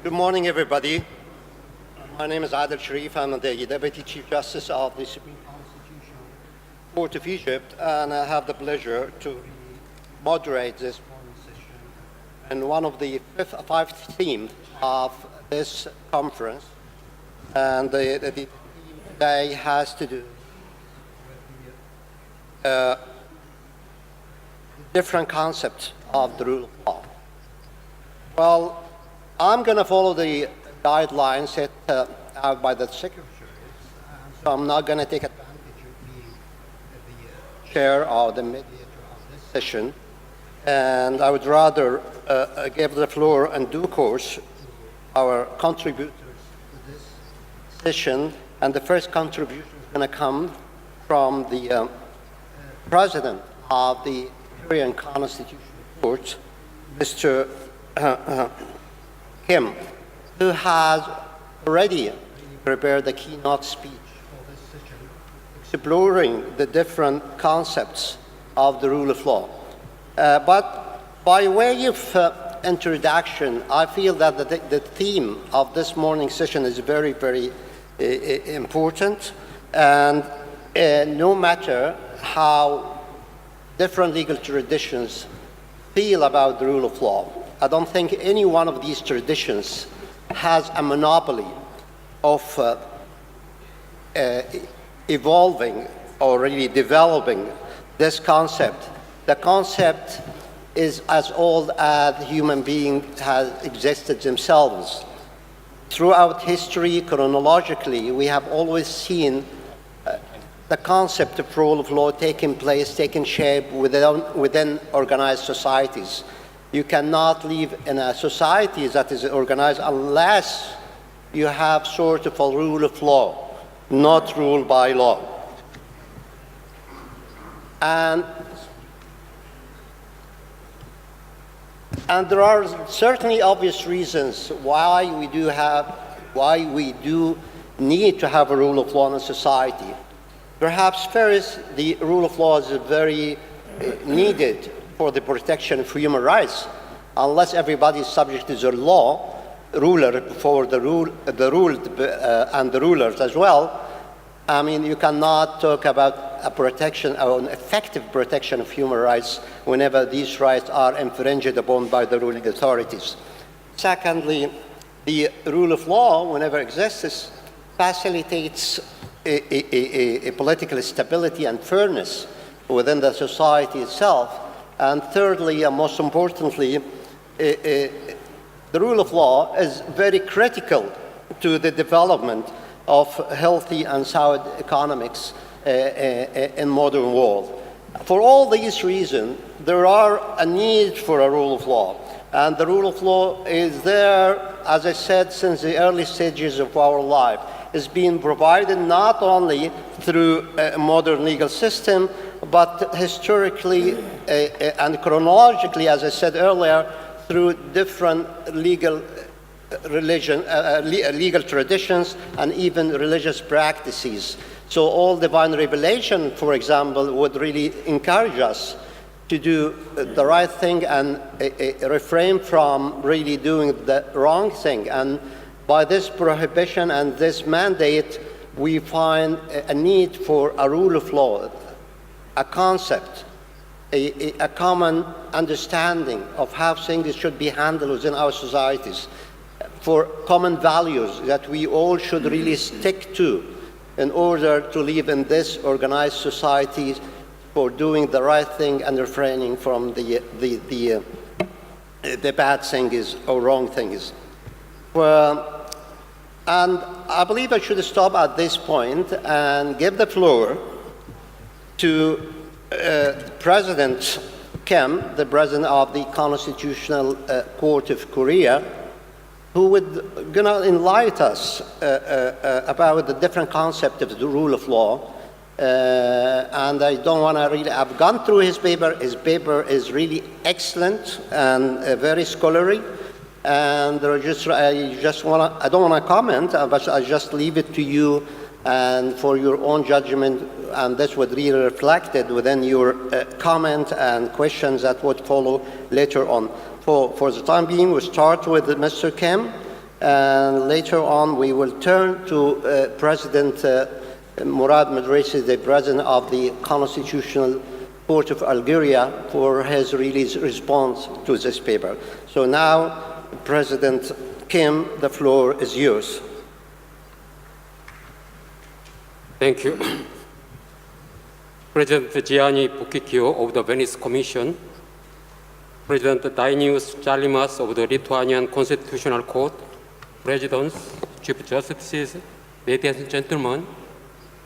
Good morning, everybody. My name is Adel Sharif. I'm the Deputy Chief Justice of the Supreme Constitutional Court of Egypt, and I have the pleasure to moderate this morning session. And one of the five themes of this conference, and the theme today has to do with the different concepts of the rule of law. Well, I'm going to follow the guidelines set out by the secretaries, so I'm not going to take advantage of being the chair or the mediator of this session, and I would rather give the floor in due course to our contributors to this session, and the first contribution is going to come from the President of the Nigerian Constitutional Court, Mr. Kim, who has already prepared the keynote speech for this session, exploring the different concepts of the rule of law. But by way of introduction, I feel that the theme of this morning's session is very, very important. And no matter how different legal traditions feel about the rule of law, I don't think any one of these traditions has a monopoly of evolving or really developing this concept. The concept is as old as human beings have existed themselves. Throughout history, chronologically, we have always seen the concept of rule of law taking shape within organized societies. You cannot live in a society that is organized unless you have sort of a rule of law, not ruled by law. And there are certainly obvious reasons why we do need to have a rule of law in a society. Perhaps first, the rule of law is very needed for the protection of human rights. Unless everybody is subject to the law, ruler before the ruled and the rulers as well, I mean, you cannot talk about a protection or an effective protection of human rights whenever these rights are infringed upon by the ruling authorities. Secondly, the rule of law, whenever it exists, facilitates a political stability and fairness within the society itself. And thirdly, and most importantly, the rule of law is very critical to the development of healthy and sound economics in modern world. For all these reasons, there are a need for a rule of law. And the rule of law is there, as I said, since the early stages of our life. It's being provided not only through a modern legal system, but historically and chronologically, as I said earlier, through different legal traditions and even religious practices. So all divine revelation, for example, would really encourage us to do the right thing and refrain from really doing the wrong thing. And by this prohibition and this mandate, we find a need for a rule of law, a concept, a common understanding of how things should be handled within our societies, for common values that we all should really stick to in order to live in this organized society, for doing the right thing and refraining from the bad things or wrong things. And I believe I should stop at this point and give the floor to President Kim, the President of the Constitutional Court of Korea, who would gonna enlighten us about the different concept of the rule of law. And I don't want to really, I've gone through his paper. His paper is really excellent and very scholarly. And I don't want to comment, but I just leave it to you and for your own judgment, and this would really reflected within your comment and questions that would follow later on. For the time being, we start with Mr. Kim, And later on, we will turn to President Murad Madrasi, the President of the Constitutional Court of Algeria, for his release response to this paper. So now, President Kim, the floor is yours. Thank you. President Gianni Bucchicchio of the Venice Commission, President Dainius Chalimas of the Lithuanian Constitutional Court, Presidents, Chief Justices, ladies and gentlemen,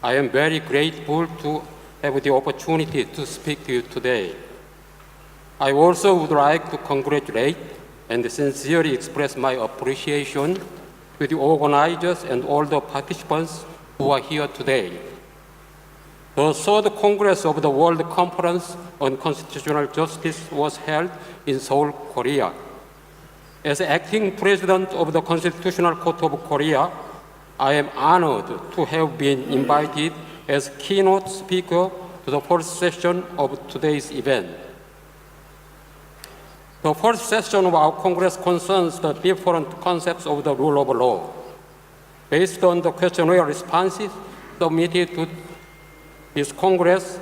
I am very grateful to have the opportunity to speak to you today. I also would like to congratulate and sincerely express my appreciation to the organizers and all the participants who are here today. The third Congress of the World Conference on Constitutional Justice was held in Seoul, Korea. As acting president of the Constitutional Court of Korea, I am honored to have been invited as keynote speaker to the first session of today's event. The first session of our Congress concerns the different concepts of the rule of law. Based on the questionnaire responses submitted to this Congress,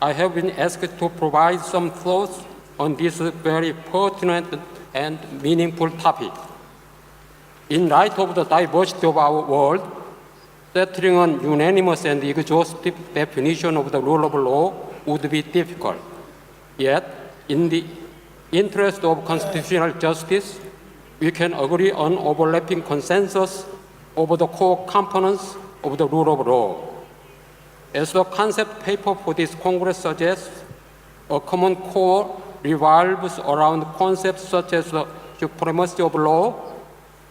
I have been asked to provide some thoughts on this very pertinent and meaningful topic. In light of the diversity of our world, settling an unanimous and exhaustive definition of the rule of law would be difficult. Yet, in the interest of constitutional justice, we can agree on overlapping consensus over the core components of the rule of law. As the concept paper for this Congress suggests, a common core revolves around concepts such as the supremacy of law,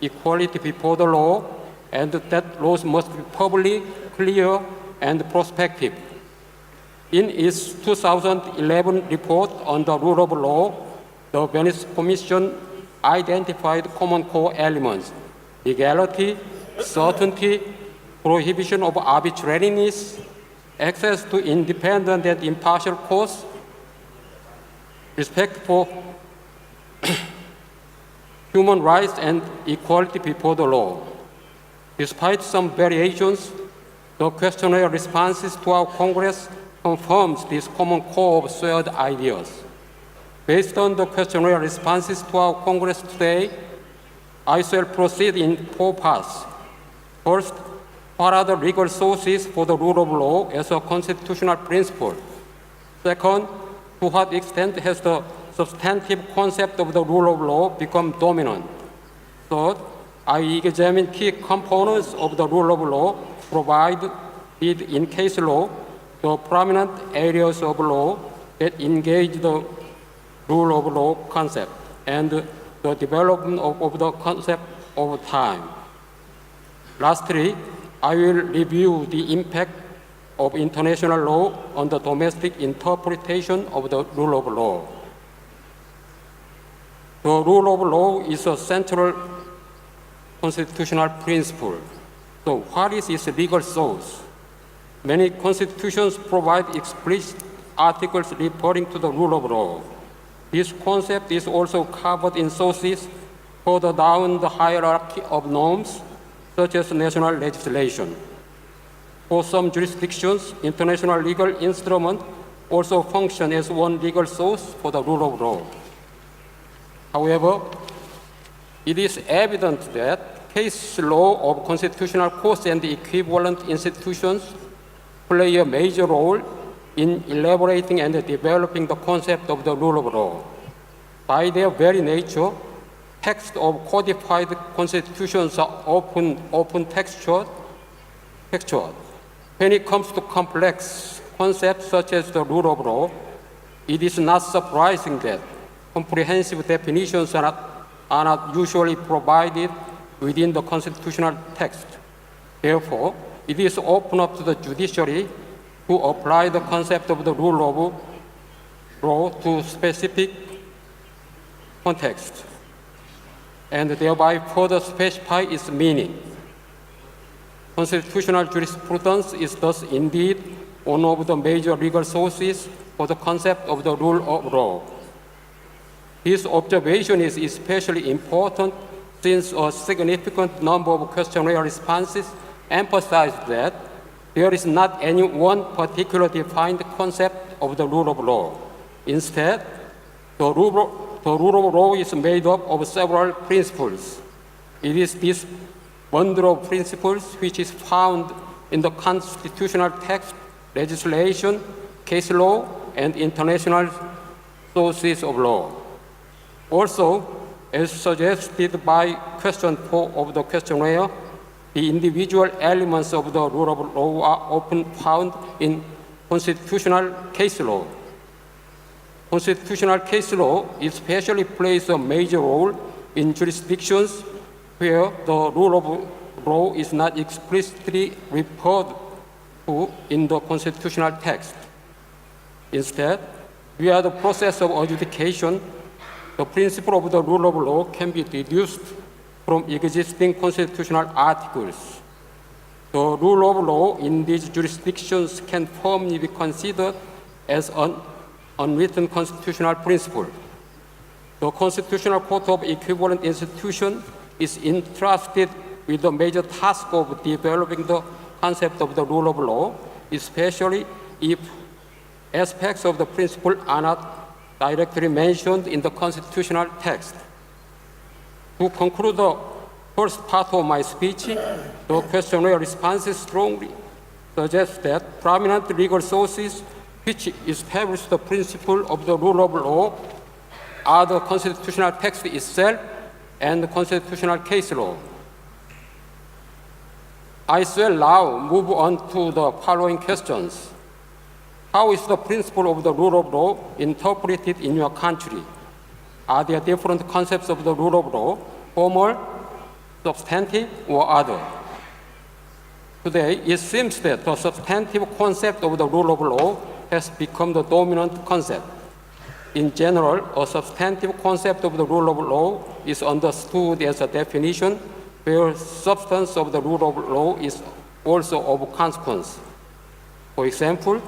equality before the law, and that laws must be public, clear, and prospective. In its 2011 report on the rule of law, the Venice Commission identified common core elements: legality, certainty, prohibition of arbitrariness, access to independent and impartial courts, respect for human rights, and equality before the law. Despite some variations, the questionnaire responses to our Congress confirms this common core of shared ideas. Based on the questionnaire responses to our Congress today, I shall proceed in 4 parts. First, what are the legal sources for the rule of law as a constitutional principle? Second, to what extent has the substantive concept of the rule of law become dominant? Third, I examine key components of the rule of law provided in case law, the prominent areas of law that engage the rule of law concept, and the development of the concept over time. Lastly, I will review the impact of international law on the domestic interpretation of the rule of law. The rule of law is a central constitutional principle. So what is its legal source? Many constitutions provide explicit articles referring to the rule of law. This concept is also covered in sources further down the hierarchy of norms, such as national legislation. For some jurisdictions, international legal instruments also function as one legal source for the rule of law. However, it is evident that case law of constitutional courts and equivalent institutions play a major role in elaborating and developing the concept of the rule of law. By their very nature, texts of codified constitutions are often textual. When it comes to complex concepts such as the rule of law, it is not surprising that comprehensive definitions are not usually provided within the constitutional text. Therefore, it is open up to the judiciary to apply the concept of the rule of law to specific context, and thereby further specify its meaning. Constitutional jurisprudence is thus indeed one of the major legal sources for the concept of the rule of law. This observation is especially important since a significant number of questionnaire responses emphasize that there is not any one particular defined concept of the rule of law. Instead, the rule of law is made up of several principles. It is this bundle of principles which is found in the constitutional text, legislation, case law, and international sources of law. Also, as suggested by question 4 of the questionnaire, the individual elements of the rule of law are often found in constitutional case law. Constitutional case law especially plays a major role in jurisdictions where the rule of law is not explicitly referred to in the constitutional text. Instead, via the process of adjudication, the principle of the rule of law can be deduced from existing constitutional articles. The rule of law in these jurisdictions can firmly be considered as an unwritten constitutional principle. The Constitutional Court of Equivalent Institution is entrusted with the major task of developing the concept of the rule of law, especially if aspects of the principle are not directly mentioned in the constitutional text. To conclude the first part of my speech, the questionnaire responses strongly suggest that prominent legal sources which establish the principle of the rule of law are the constitutional text itself and the constitutional case law. I shall now move on to the following questions. How is the principle of the rule of law interpreted in your country? Are there different concepts of the rule of law, formal, substantive, or other? Today, it seems that the substantive concept of the rule of law has become the dominant concept. In general, a substantive concept of the rule of law is understood as a definition where substance of the rule of law is also of consequence. For example,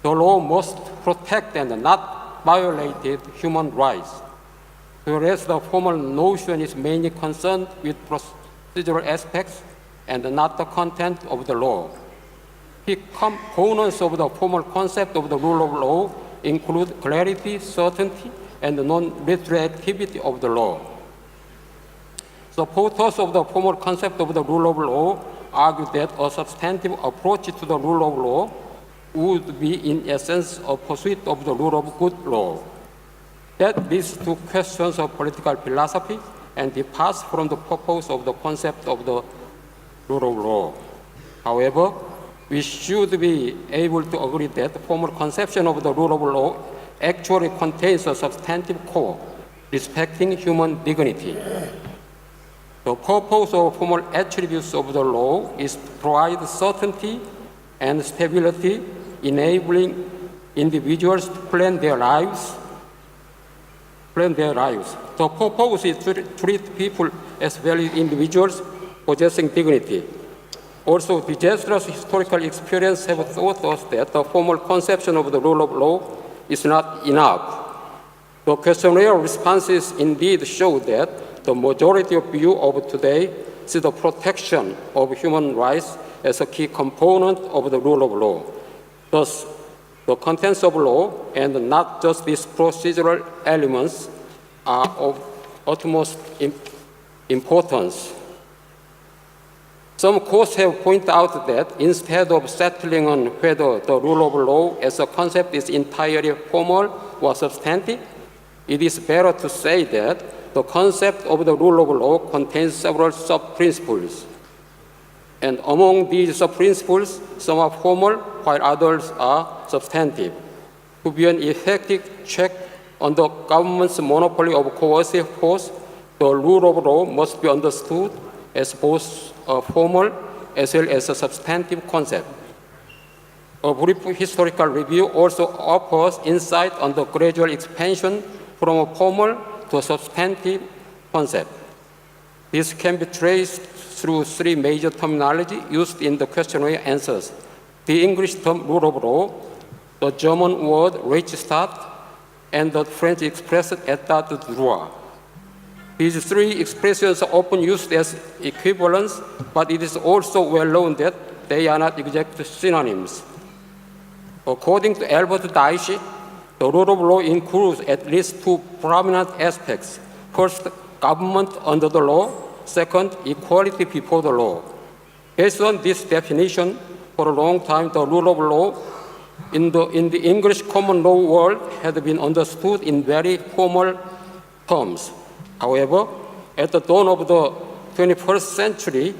the law must protect and not violate human rights, whereas the formal notion is mainly concerned with procedural aspects and not the content of the law. Key components of the formal concept of the rule of law include clarity, certainty, and non-retroactivity of the law. Supporters of the formal concept of the rule of law argue that a substantive approach to the rule of law would be, in essence, a pursuit of the rule of good law. That leads to questions of political philosophy and departs from the purpose of the concept of the rule of law. However, we should be able to agree that the formal conception of the rule of law actually contains a substantive core, respecting human dignity. The purpose of formal attributes of the law is to provide certainty and stability, enabling individuals to plan their lives. The purpose is to treat people as valid individuals possessing dignity. Also, disastrous historical experience have taught us that the formal conception of the rule of law is not enough. The questionnaire responses indeed show that the majority of view of today see the protection of human rights as a key component of the rule of law. Thus, the contents of law, and not just these procedural elements, are of utmost importance. Some courts have pointed out that instead of settling on whether the rule of law as a concept is entirely formal or substantive, it is better to say that the concept of the rule of law contains several sub-principles. And among these sub-principles, some are formal, while others are substantive. To be an effective check on the government's monopoly of coercive force, the rule of law must be understood as both a formal as well as a substantive concept. A brief historical review also offers insight on the gradual expansion from a formal to a substantive concept. This can be traced through three major terminology used in the questionnaire answers: the English term rule of law, the German word Rechtsstaat, and the French expression état de droit. These three expressions are often used as equivalents, but it is also well known that they are not exact synonyms. According to Albert Daisy, the rule of law includes at least two prominent aspects. First, government under the law. Second, equality before the law. Based on this definition, for a long time, the rule of law in the English common law world had been understood in very formal terms. However, at the dawn of the 21st century,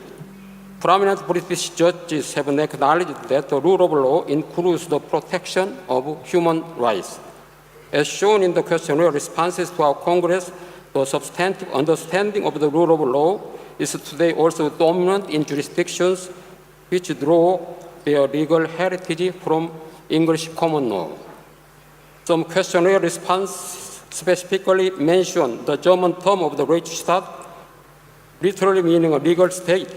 prominent British judges have acknowledged that the rule of law includes the protection of human rights. As shown in the questionnaire responses to our Congress, the substantive understanding of the rule of law is today also dominant in jurisdictions which draw their legal heritage from English common law. Some questionnaire responses specifically mention the German term of the Rechtsstaat, literally meaning a legal state.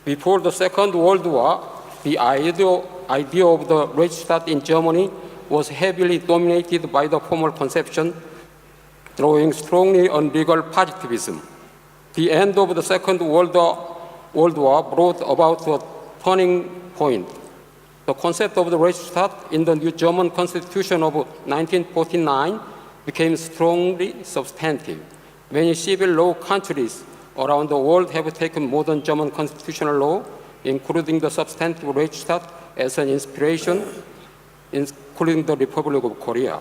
Before the Second World War, the idea of the Rechtsstaat in Germany was heavily dominated by the formal conception, drawing strongly on legal positivism. The end of the Second World War brought about a turning point. The concept of the Rechtsstaat in the new German Constitution of 1949 became strongly substantive. Many civil law countries around the world have taken modern German constitutional law, including the substantive Rechtsstaat, as an inspiration, including the Republic of Korea.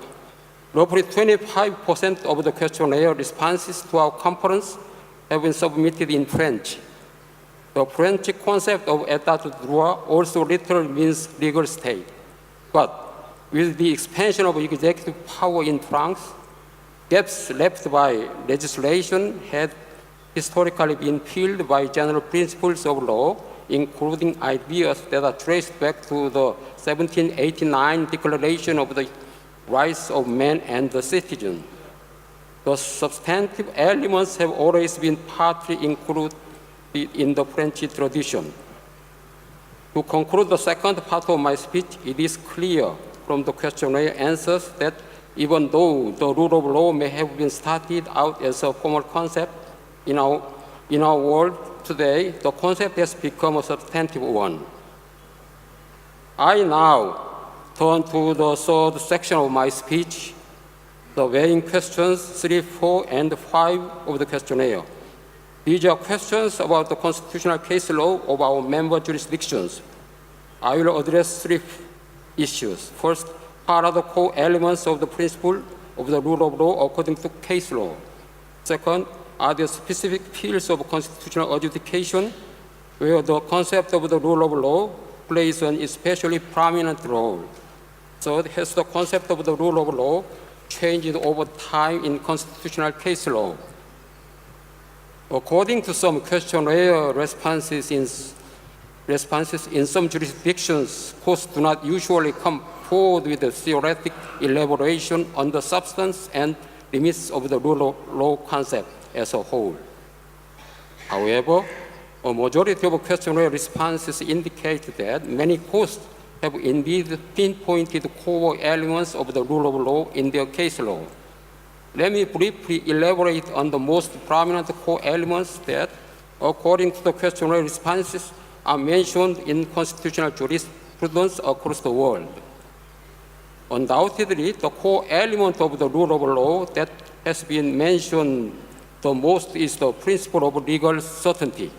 Roughly 25% of the questionnaire responses to our conference have been submitted in French. The French concept of état de droit also literally means legal state. But with the expansion of executive power in France, gaps left by legislation had historically been filled by general principles of law, including ideas that are traced back to the 1789 Declaration of the Rights of Man and the Citizen. The substantive elements have always been partly included in the French tradition. To conclude the second part of my speech, it is clear from the questionnaire answers that even though the rule of law may have been started out as a formal concept in our world today, the concept has become a substantive one. I now turn to the third section of my speech, the weighing questions 3, 4, and 5 of the questionnaire. These are questions about the constitutional case law of our member jurisdictions. I will address 3 issues. First, what are the core elements of the principle of the rule of law according to case law? Second, are there specific fields of constitutional adjudication where the concept of the rule of law plays an especially prominent role? Third, has the concept of the rule of law changed over time in constitutional case law? According to some questionnaire responses in some jurisdictions, courts do not usually come forward with a theoretic elaboration on the substance and limits of the rule of law concept as a whole. However, a majority of questionnaire responses indicate that many courts have indeed pinpointed core elements of the rule of law in their case law. Let me briefly elaborate on the most prominent core elements that, according to the questionnaire responses, are mentioned in constitutional jurisprudence across the world. Undoubtedly, the core element of the rule of law that has been mentioned the most is the principle of legal certainty.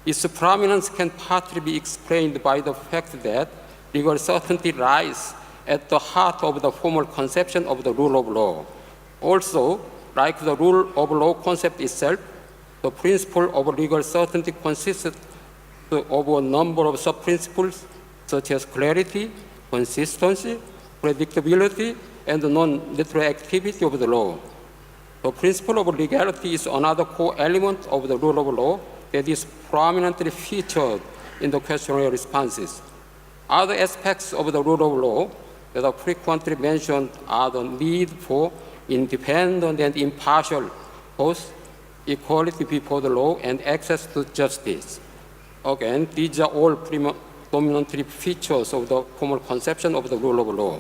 Its prominence can partly be explained by the fact that legal certainty lies at the heart of the formal conception of the rule of law. Also, like the rule of law concept itself, the principle of legal certainty consists of a number of sub-principles such as clarity, consistency, predictability, and non-retroactivity of the law. The principle of legality is another core element of the rule of law that is prominently featured in the questionnaire responses. Other aspects of the rule of law that are frequently mentioned are the need for independent and impartial both equality before the law and access to justice. Again, these are all dominantly features of the formal conception of the rule of law.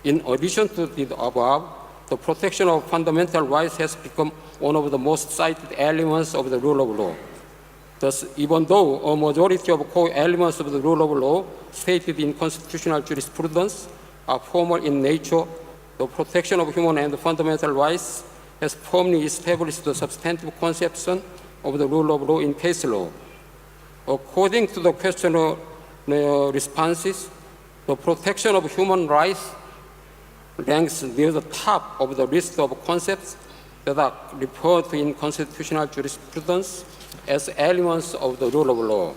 In addition to the above, the protection of fundamental rights has become one of the most cited elements of the rule of law. Thus, even though a majority of core elements of the rule of law stated in constitutional jurisprudence are formal in nature, the protection of human and fundamental rights has firmly established the substantive conception of the rule of law in case law. According to the questionnaire responses, the protection of human rights ranks near the top of the list of concepts that are referred to in constitutional jurisprudence as elements of the rule of law.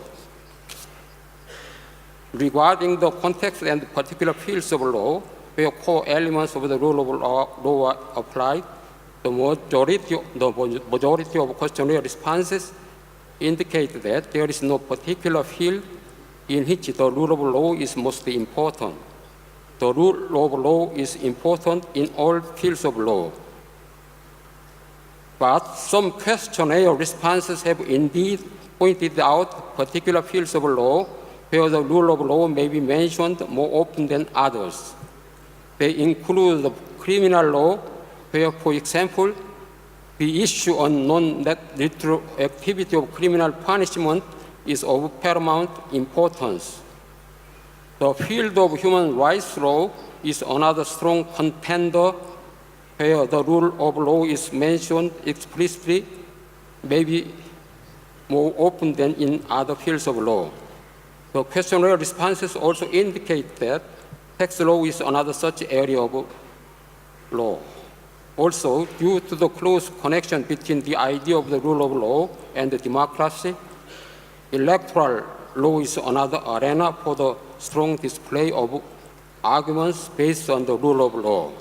Regarding the context and particular fields of law where core elements of the rule of law are applied, the majority of questionnaire responses indicate that there is no particular field in which the rule of law is most important. The rule of law is important in all fields of law. But some questionnaire responses have indeed pointed out particular fields of law where the rule of law may be mentioned more often than others. They include the criminal law, where, for example, the issue on non-retroactivity of criminal punishment is of paramount importance. The field of human rights law is another strong contender where the rule of law is mentioned explicitly, maybe more often than in other fields of law. The questionnaire responses also indicate that tax law is another such area of law. Also, due to the close connection between the idea of the rule of law and the democracy, electoral law is another arena for the strong display of arguments based on the rule of law.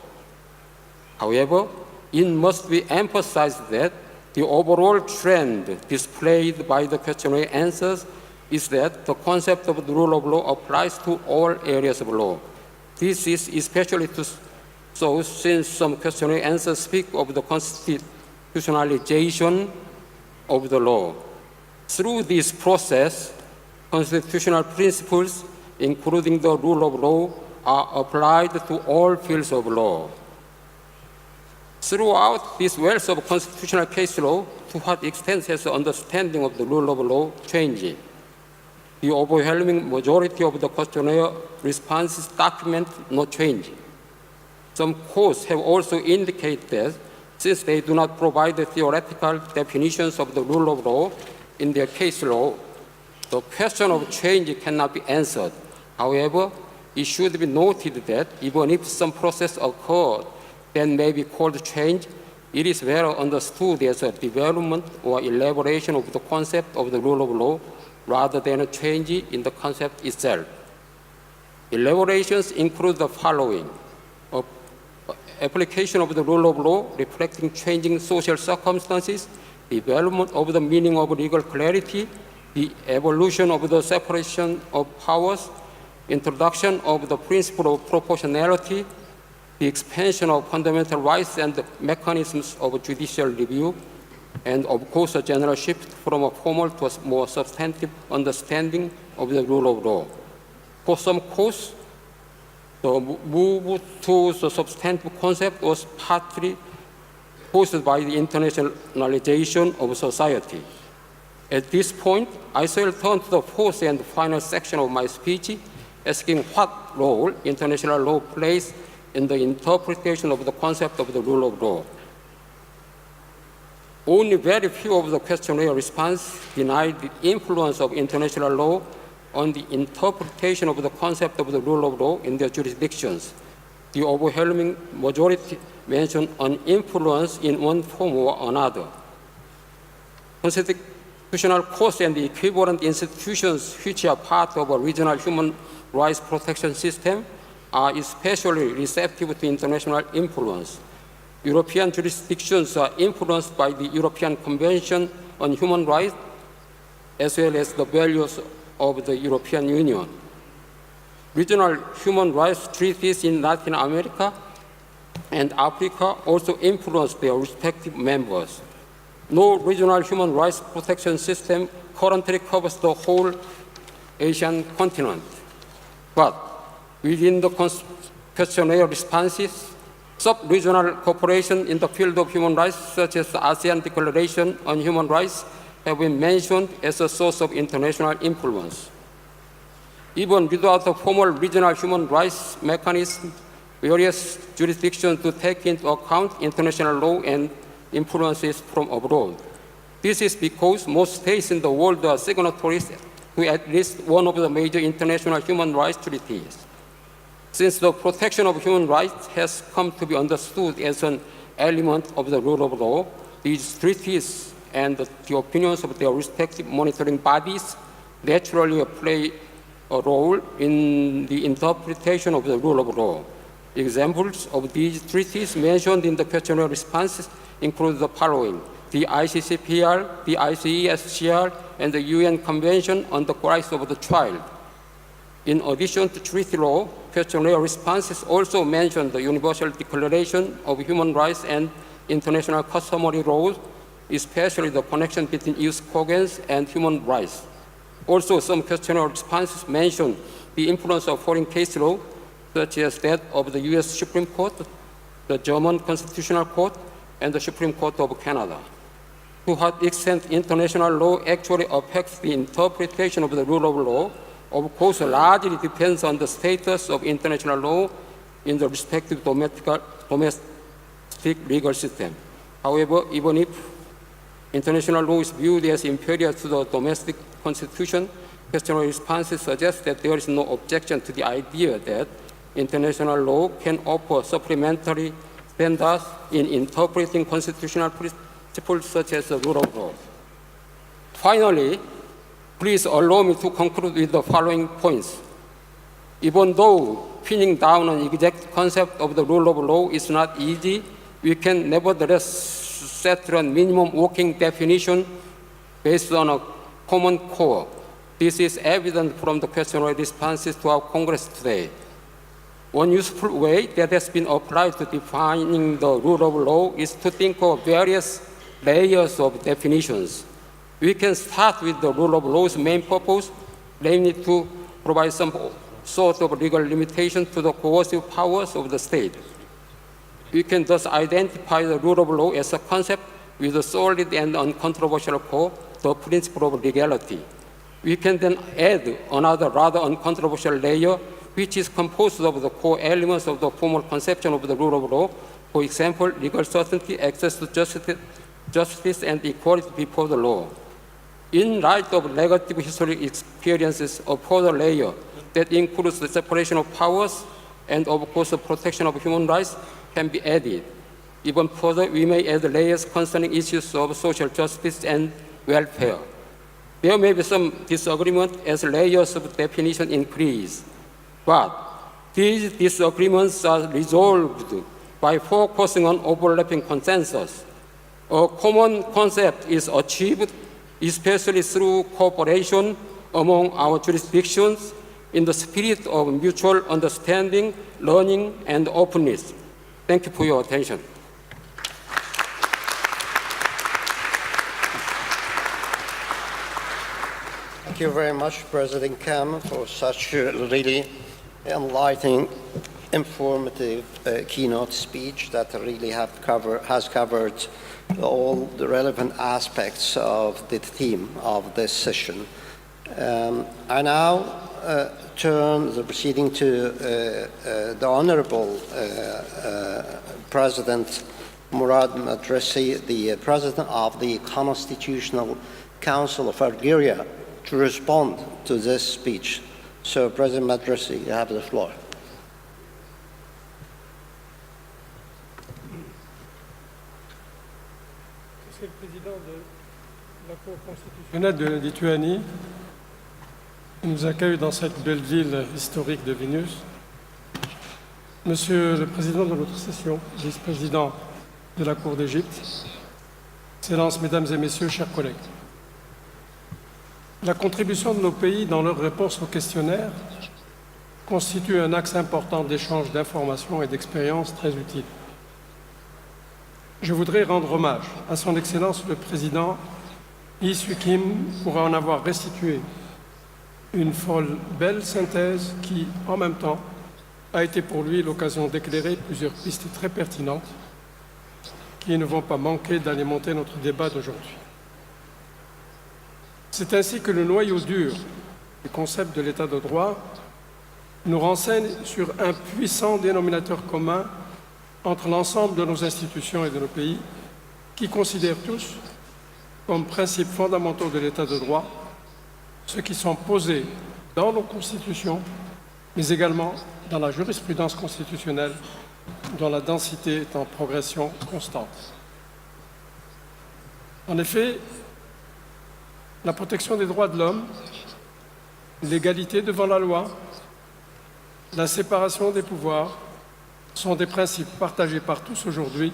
However, it must be emphasized that the overall trend displayed by the questionnaire answers is that the concept of the rule of law applies to all areas of law. This is especially so since some questionnaire answers speak of the constitutionalization of the law. Through this process, constitutional principles, including the rule of law, are applied to all fields of law. Throughout this wealth of constitutional case law, to what extent has the understanding of the rule of law changed? The overwhelming majority of the questionnaire responses document no change. Some courts have also indicated that since they do not provide the theoretical definitions of the rule of law in their case law, the question of change cannot be answered. However, it should be noted that even if some process occurred that may be called change, it is well understood as a development or elaboration of the concept of the rule of law rather than a change in the concept itself. Elaborations include the following: application of the rule of law reflecting changing social circumstances, development of the meaning of legal clarity, the evolution of the separation of powers, introduction of the principle of proportionality, the expansion of fundamental rights and the mechanisms of judicial review, and of course a general shift from a formal to a more substantive understanding of the rule of law. For some courts, the move to the substantive concept was partly caused by the internationalization of society. At this point, I shall turn to the fourth and final section of my speech, asking what role international law plays in the interpretation of the concept of the rule of law. Only very few of the questionnaire responses denied the influence of international law on the interpretation of the concept of the rule of law in their jurisdictions. The overwhelming majority mentioned an influence in one form or another. Constitutional courts and the equivalent institutions which are part of a regional human rights protection system are especially receptive to international influence. European jurisdictions are influenced by the European Convention on Human Rights as well as the values of the European Union. Regional human rights treaties in Latin America and Africa also influence their respective members. No regional human rights protection system currently covers the whole Asian continent. But within the questionnaire responses, Sub-regional cooperation in the field of human rights, such as the ASEAN Declaration on Human Rights, have been mentioned as a source of international influence. Even without a formal regional human rights mechanism, various jurisdictions to take into account international law and influences from abroad. This is because most states in the world are signatories to at least one of the major international human rights treaties. Since the protection of human rights has come to be understood as an element of the rule of law, these treaties and the opinions of their respective monitoring bodies naturally play a role in the interpretation of the rule of law. Examples of these treaties mentioned in the questionnaire responses include the following: the ICCPR, the ICESCR, and the UN Convention on the Rights of the Child. In addition to treaty law, questionnaire responses also mention the Universal Declaration of Human Rights and international customary laws, especially the connection between ius cogens and human rights. Also, some questionnaire responses mention the influence of foreign case law, such as that of the US Supreme Court, the German Constitutional Court, and the Supreme Court of Canada. To what extent international law actually affects the interpretation of the rule of law, of course, largely depends on the status of international law in the respective domestic legal system. However, even if international law is viewed as inferior to the domestic constitution, questionnaire responses suggest that there is no objection to the idea that international law can offer supplementary standards in interpreting constitutional principles such as the rule of law. Finally, please allow me to conclude with the following points. Even though pinning down an exact concept of the rule of law is not easy, we can nevertheless set a minimum working definition based on a common core. This is evident from the questionnaire responses to our Congress today. One useful way that has been applied to defining the rule of law is to think of various layers of definitions. We can start with the rule of law's main purpose, namely to provide some sort of legal limitation to the coercive powers of the state. We can thus identify the rule of law as a concept with a solid and uncontroversial core, the principle of legality. We can then add another rather uncontroversial layer, which is composed of the core elements of the formal conception of the rule of law, for example, legal certainty, access to justice, and equality before the law. In light of negative historic experiences, a further layer that includes the separation of powers and, of course, the protection of human rights can be added. Even further, we may add layers concerning issues of social justice and welfare. There may be some disagreement as layers of definition increase, but these disagreements are resolved by focusing on overlapping consensus. A common concept is achieved, especially through cooperation among our jurisdictions in the spirit of mutual understanding, learning, and openness. Thank you for your attention. Thank you very much, President Kam, for such a really enlightening, informative keynote speech that really has covered all the relevant aspects of the theme of this session. I now turn the proceeding to the Honorable President Murad Madresi, the President of the Constitutional Council of Algeria, to respond to this speech. So, President Madresi, you have the floor. Monsieur le Président de la Cour constitutionnelle de la Lituanie, qui nous accueille dans cette belle ville historique de Vilnius, Monsieur le Président de notre session, vice-président de la Cour d'Égypte, Excellences, Mesdames et Messieurs, chers collègues, la contribution de nos pays dans leur réponse au questionnaire constitue un axe important d'échange d'informations et d'expériences très utile. Je voudrais rendre hommage à son Excellence le Président Lee Suikim pour en avoir restitué une belle synthèse qui, en même temps, a été pour lui l'occasion d'éclairer plusieurs pistes très pertinentes qui ne vont pas manquer d'alimenter notre débat d'aujourd'hui. C'est ainsi que le noyau dur du concept de l'état de droit nous renseigne sur un puissant dénominateur commun entre l'ensemble de nos institutions et de nos pays qui considèrent tous comme principes fondamentaux de l'état de droit ceux qui sont posés dans nos constitutions, mais également dans la jurisprudence constitutionnelle dont la densité est en progression constante. En effet, la protection des droits de l'homme, l'égalité devant la loi, la séparation des pouvoirs sont des principes partagés par tous aujourd'hui,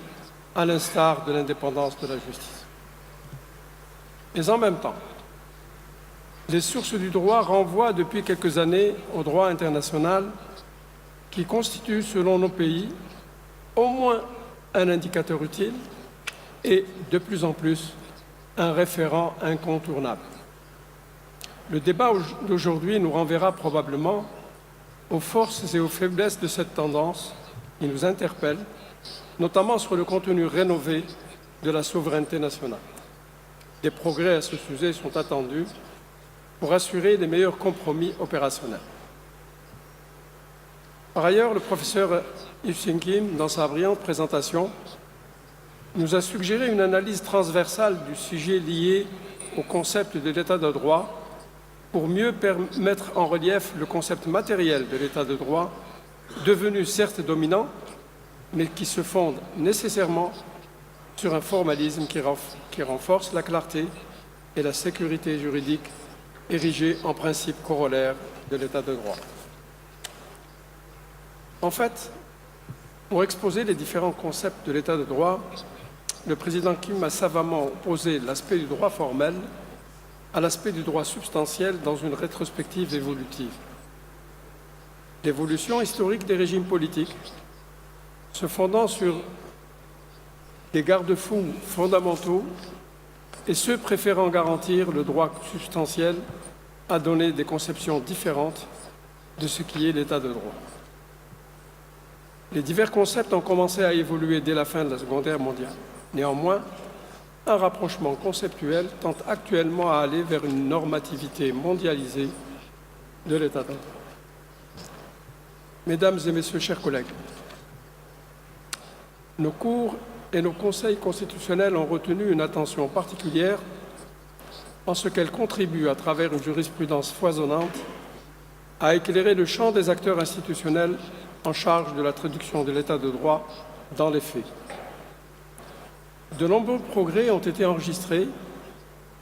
à l'instar de l'indépendance de la justice. Mais en même temps, les sources du droit renvoient depuis quelques années au droit international qui constitue, selon nos pays, au moins un indicateur utile et, de plus en plus, un référent incontournable. Le débat d'aujourd'hui nous renverra probablement aux forces et aux faiblesses de cette tendance qui nous interpelle, notamment sur le contenu rénové de la souveraineté nationale. Des progrès à ce sujet sont attendus pour assurer les meilleurs compromis opérationnels. Par ailleurs, le professeur Yves Kim, dans sa brillante présentation, nous a suggéré une analyse transversale du sujet lié au concept de l'état de droit pour mieux mettre en relief le concept matériel de l'état de droit, devenu certes dominant, mais qui se fonde nécessairement sur un formalisme qui renforce la clarté et la sécurité juridique érigée en principe corollaire de l'état de droit. En fait, pour exposer les différents concepts de l'état de droit, le président Kim a savamment opposé l'aspect du droit formel à l'aspect du droit substantiel dans une rétrospective évolutive. L'évolution historique des régimes politiques, se fondant sur des garde-fous fondamentaux et ceux préférant garantir le droit substantiel, a donné des conceptions différentes de ce qui est l'état de droit. Les divers concepts ont commencé à évoluer dès la fin de la Seconde Guerre mondiale. Néanmoins, un rapprochement conceptuel tente actuellement à aller vers une normativité mondialisée de l'état de droit. Mesdames et Messieurs, chers collègues, nos cours et nos conseils constitutionnels ont retenu une attention particulière en ce qu'elle contribue, à travers une jurisprudence foisonnante, à éclairer le champ des acteurs institutionnels en charge de la traduction de l'état de droit dans les faits. De nombreux progrès ont été enregistrés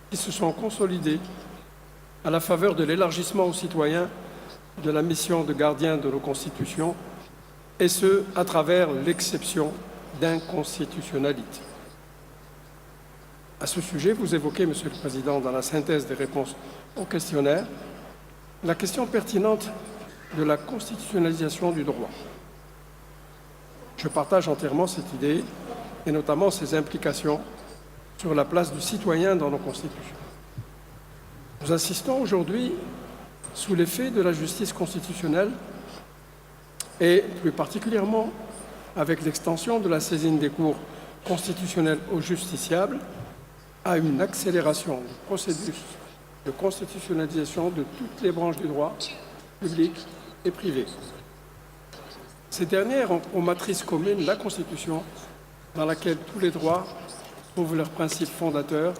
qui se sont consolidés à la faveur de l'élargissement aux citoyens de la mission de gardien de nos constitutions, et ce, à travers l'exception d'inconstitutionnalité. À ce sujet, vous évoquez, Monsieur le Président, dans la synthèse des réponses au questionnaire, la question pertinente de la constitutionnalisation du droit. Je partage entièrement cette idée, et notamment ses implications sur la place du citoyen dans nos constitutions. Nous assistons aujourd'hui, sous l'effet de la justice constitutionnelle, et plus particulièrement avec l'extension de la saisine des cours constitutionnels aux justiciables, à une accélération du processus de constitutionnalisation de toutes les branches du droit, public et privé. Ces dernières ont pour matrice commune la Constitution, dans laquelle tous les droits trouvent leurs principes fondateurs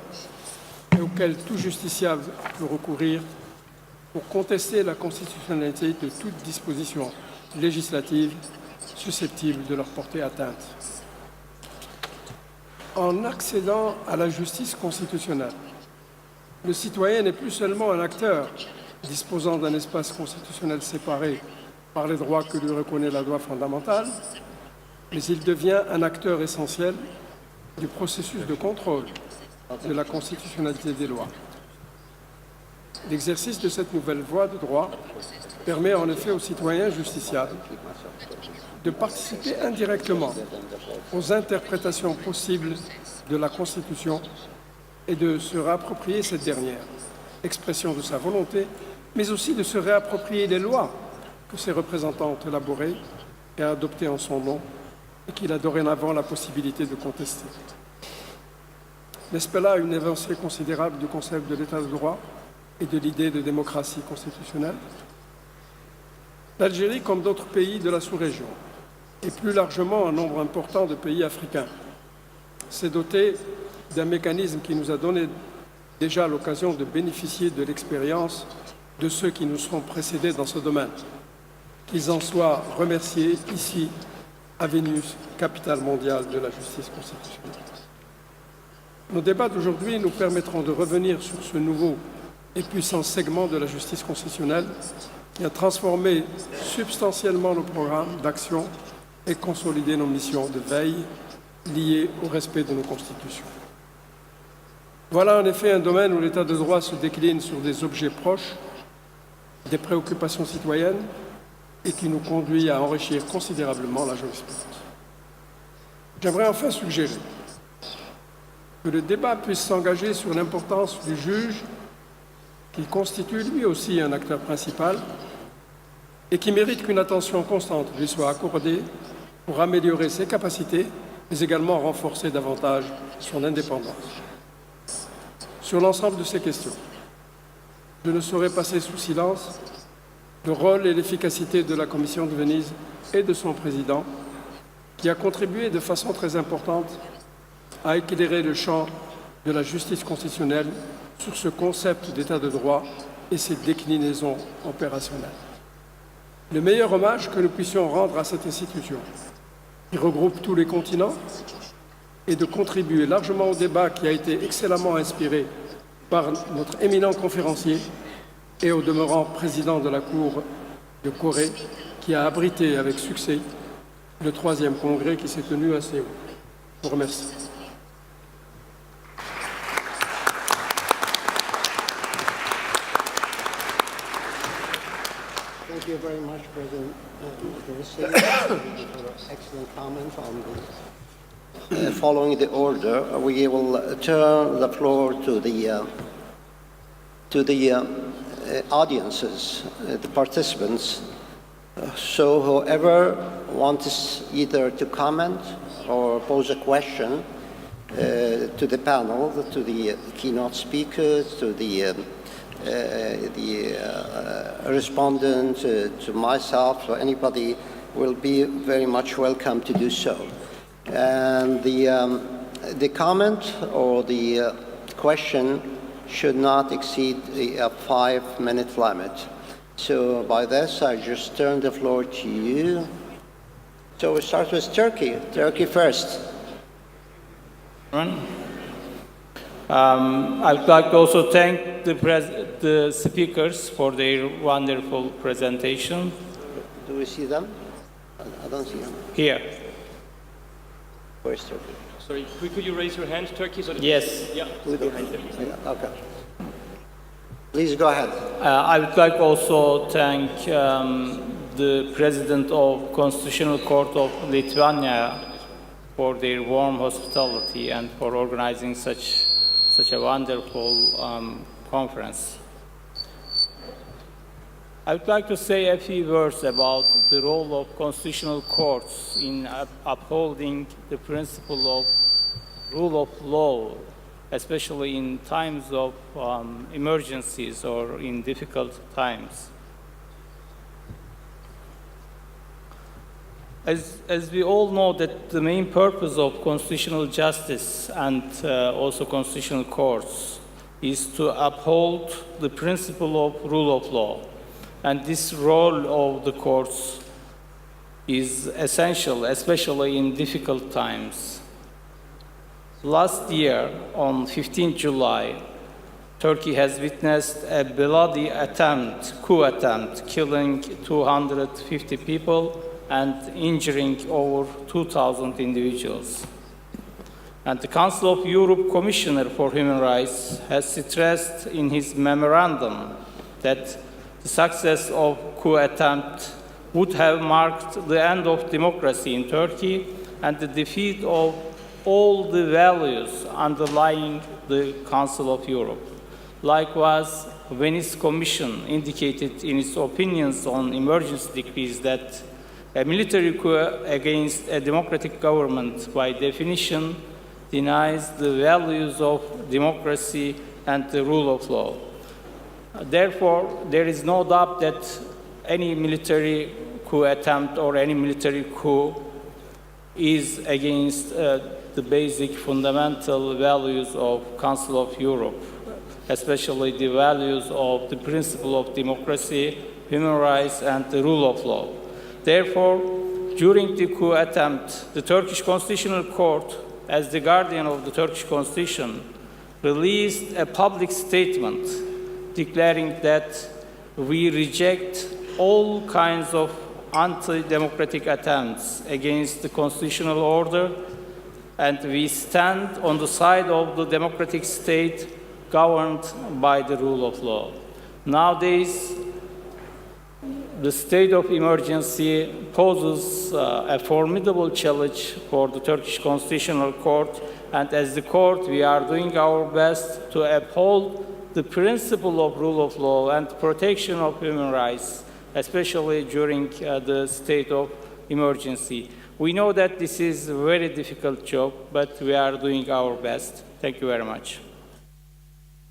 et auxquels tout justiciable peut recourir pour contester la constitutionnalité de toute disposition législative susceptible de leur porter atteinte. En accédant à la justice constitutionnelle, le citoyen n'est plus seulement un acteur disposant d'un espace constitutionnel séparé par les droits que lui reconnaît la loi fondamentale, mais il devient un acteur essentiel du processus de contrôle de la constitutionnalité des lois. L'exercice de cette nouvelle voie de droit permet en effet aux citoyens justiciables de participer indirectement aux interprétations possibles de la Constitution et de se réapproprier cette dernière, expression de sa volonté, mais aussi de se réapproprier les lois que ses représentants ont élaboré et adopté en son nom et qu'il a dorénavant la possibilité de contester. N'est-ce pas là une avancée considérable du concept de l'État de droit et de l'idée de démocratie constitutionnelle? L'Algérie, comme d'autres pays de la sous-région, et plus largement un nombre important de pays africains, s'est dotée d'un mécanisme qui nous a donné déjà l'occasion de bénéficier de l'expérience de ceux qui nous sont précédés dans ce domaine. Qu'ils en soient remerciés ici, à Vénus, capitale mondiale de la justice constitutionnelle. Nos débats d'aujourd'hui nous permettront de revenir sur ce nouveau et puissant segment de la justice constitutionnelle qui a transformé substantiellement nos programmes d'action et consolidé nos missions de veille liées au respect de nos constitutions. Voilà en effet un domaine où l'État de droit se décline sur des objets proches, des préoccupations citoyennes et qui nous conduit à enrichir considérablement la jurisprudence. J'aimerais enfin suggérer que le débat puisse s'engager sur l'importance du juge qui constitue lui aussi un acteur principal et qui mérite qu'une attention constante lui soit accordée pour améliorer ses capacités, mais également renforcer davantage son indépendance. Sur l'ensemble de ces questions, je ne saurais passer sous silence le rôle et l'efficacité de la Commission de Venise et de son président, qui a contribué de façon très importante à éclairer le champ de la justice constitutionnelle sur ce concept d'état de droit et ses déclinaisons opérationnelles. Le meilleur hommage que nous puissions rendre à cette institution, qui regroupe tous les continents, est de contribuer largement au débat qui a été excellemment inspiré par notre éminent conférencier et au demeurant président de la Cour de Corée, qui a abrité avec succès le 3e congrès qui s'est tenu à Séoul. Je vous remercie. Thank you very much, President Idrissi, for your excellent comment on this. Following the order, we will turn the floor to the audiences, the participants. So whoever wants either to comment or pose a question to the panel, to the keynote speakers, to the respondent, to myself, or anybody will be very much welcome to do so. And the comment or the question should not exceed a 5-minute limit. So by this, I just turn the floor to you. So we start with Turkey. Turkey first. I would like to also thank the speakers for their wonderful presentation. Do we see them? I don't see them. Here. Where's Turkey? Sorry, could you raise your hand, Turkey? So Yes. Yeah, behind them. Yeah, okay. Please go ahead. I would like also thank the President of Constitutional Court of Lithuania for their warm hospitality and for organizing such a wonderful conference. I would like to say a few words about the role of constitutional courts in upholding the principle of rule of law, especially in times of emergencies or in difficult times. As we all know that the main purpose of constitutional justice and also constitutional courts is to uphold the principle of rule of law. And this role of the courts is essential, especially in difficult times. Last year, on 15 July, Turkey has witnessed a bloody coup attempt, killing 250 people and injuring over 2,000 individuals. And the Council of Europe Commissioner for Human Rights has stressed in his memorandum that the success of coup attempt would have marked the end of democracy in Turkey and the defeat of all the values underlying the Council of Europe. Likewise, Venice Commission indicated in its opinions on emergency decrees that a military coup against a democratic government, by definition, denies the values of democracy and the rule of law. Therefore, there is no doubt that any military coup attempt or any military coup is against the basic fundamental values of Council of Europe, especially the values of the principle of democracy, human rights, and the rule of law. Therefore, during the coup attempt, the Turkish Constitutional Court, as the guardian of the Turkish Constitution, released a public statement declaring that we reject all kinds of anti-democratic attempts against the constitutional order, and we stand on the side of the democratic state governed by the rule of law. Nowadays, the state of emergency poses a formidable challenge for the Turkish Constitutional Court, and as the court, we are doing our best to uphold the principle of rule of law and protection of human rights, especially during the state of emergency. We know that this is a very difficult job, but we are doing our best. Thank you very much.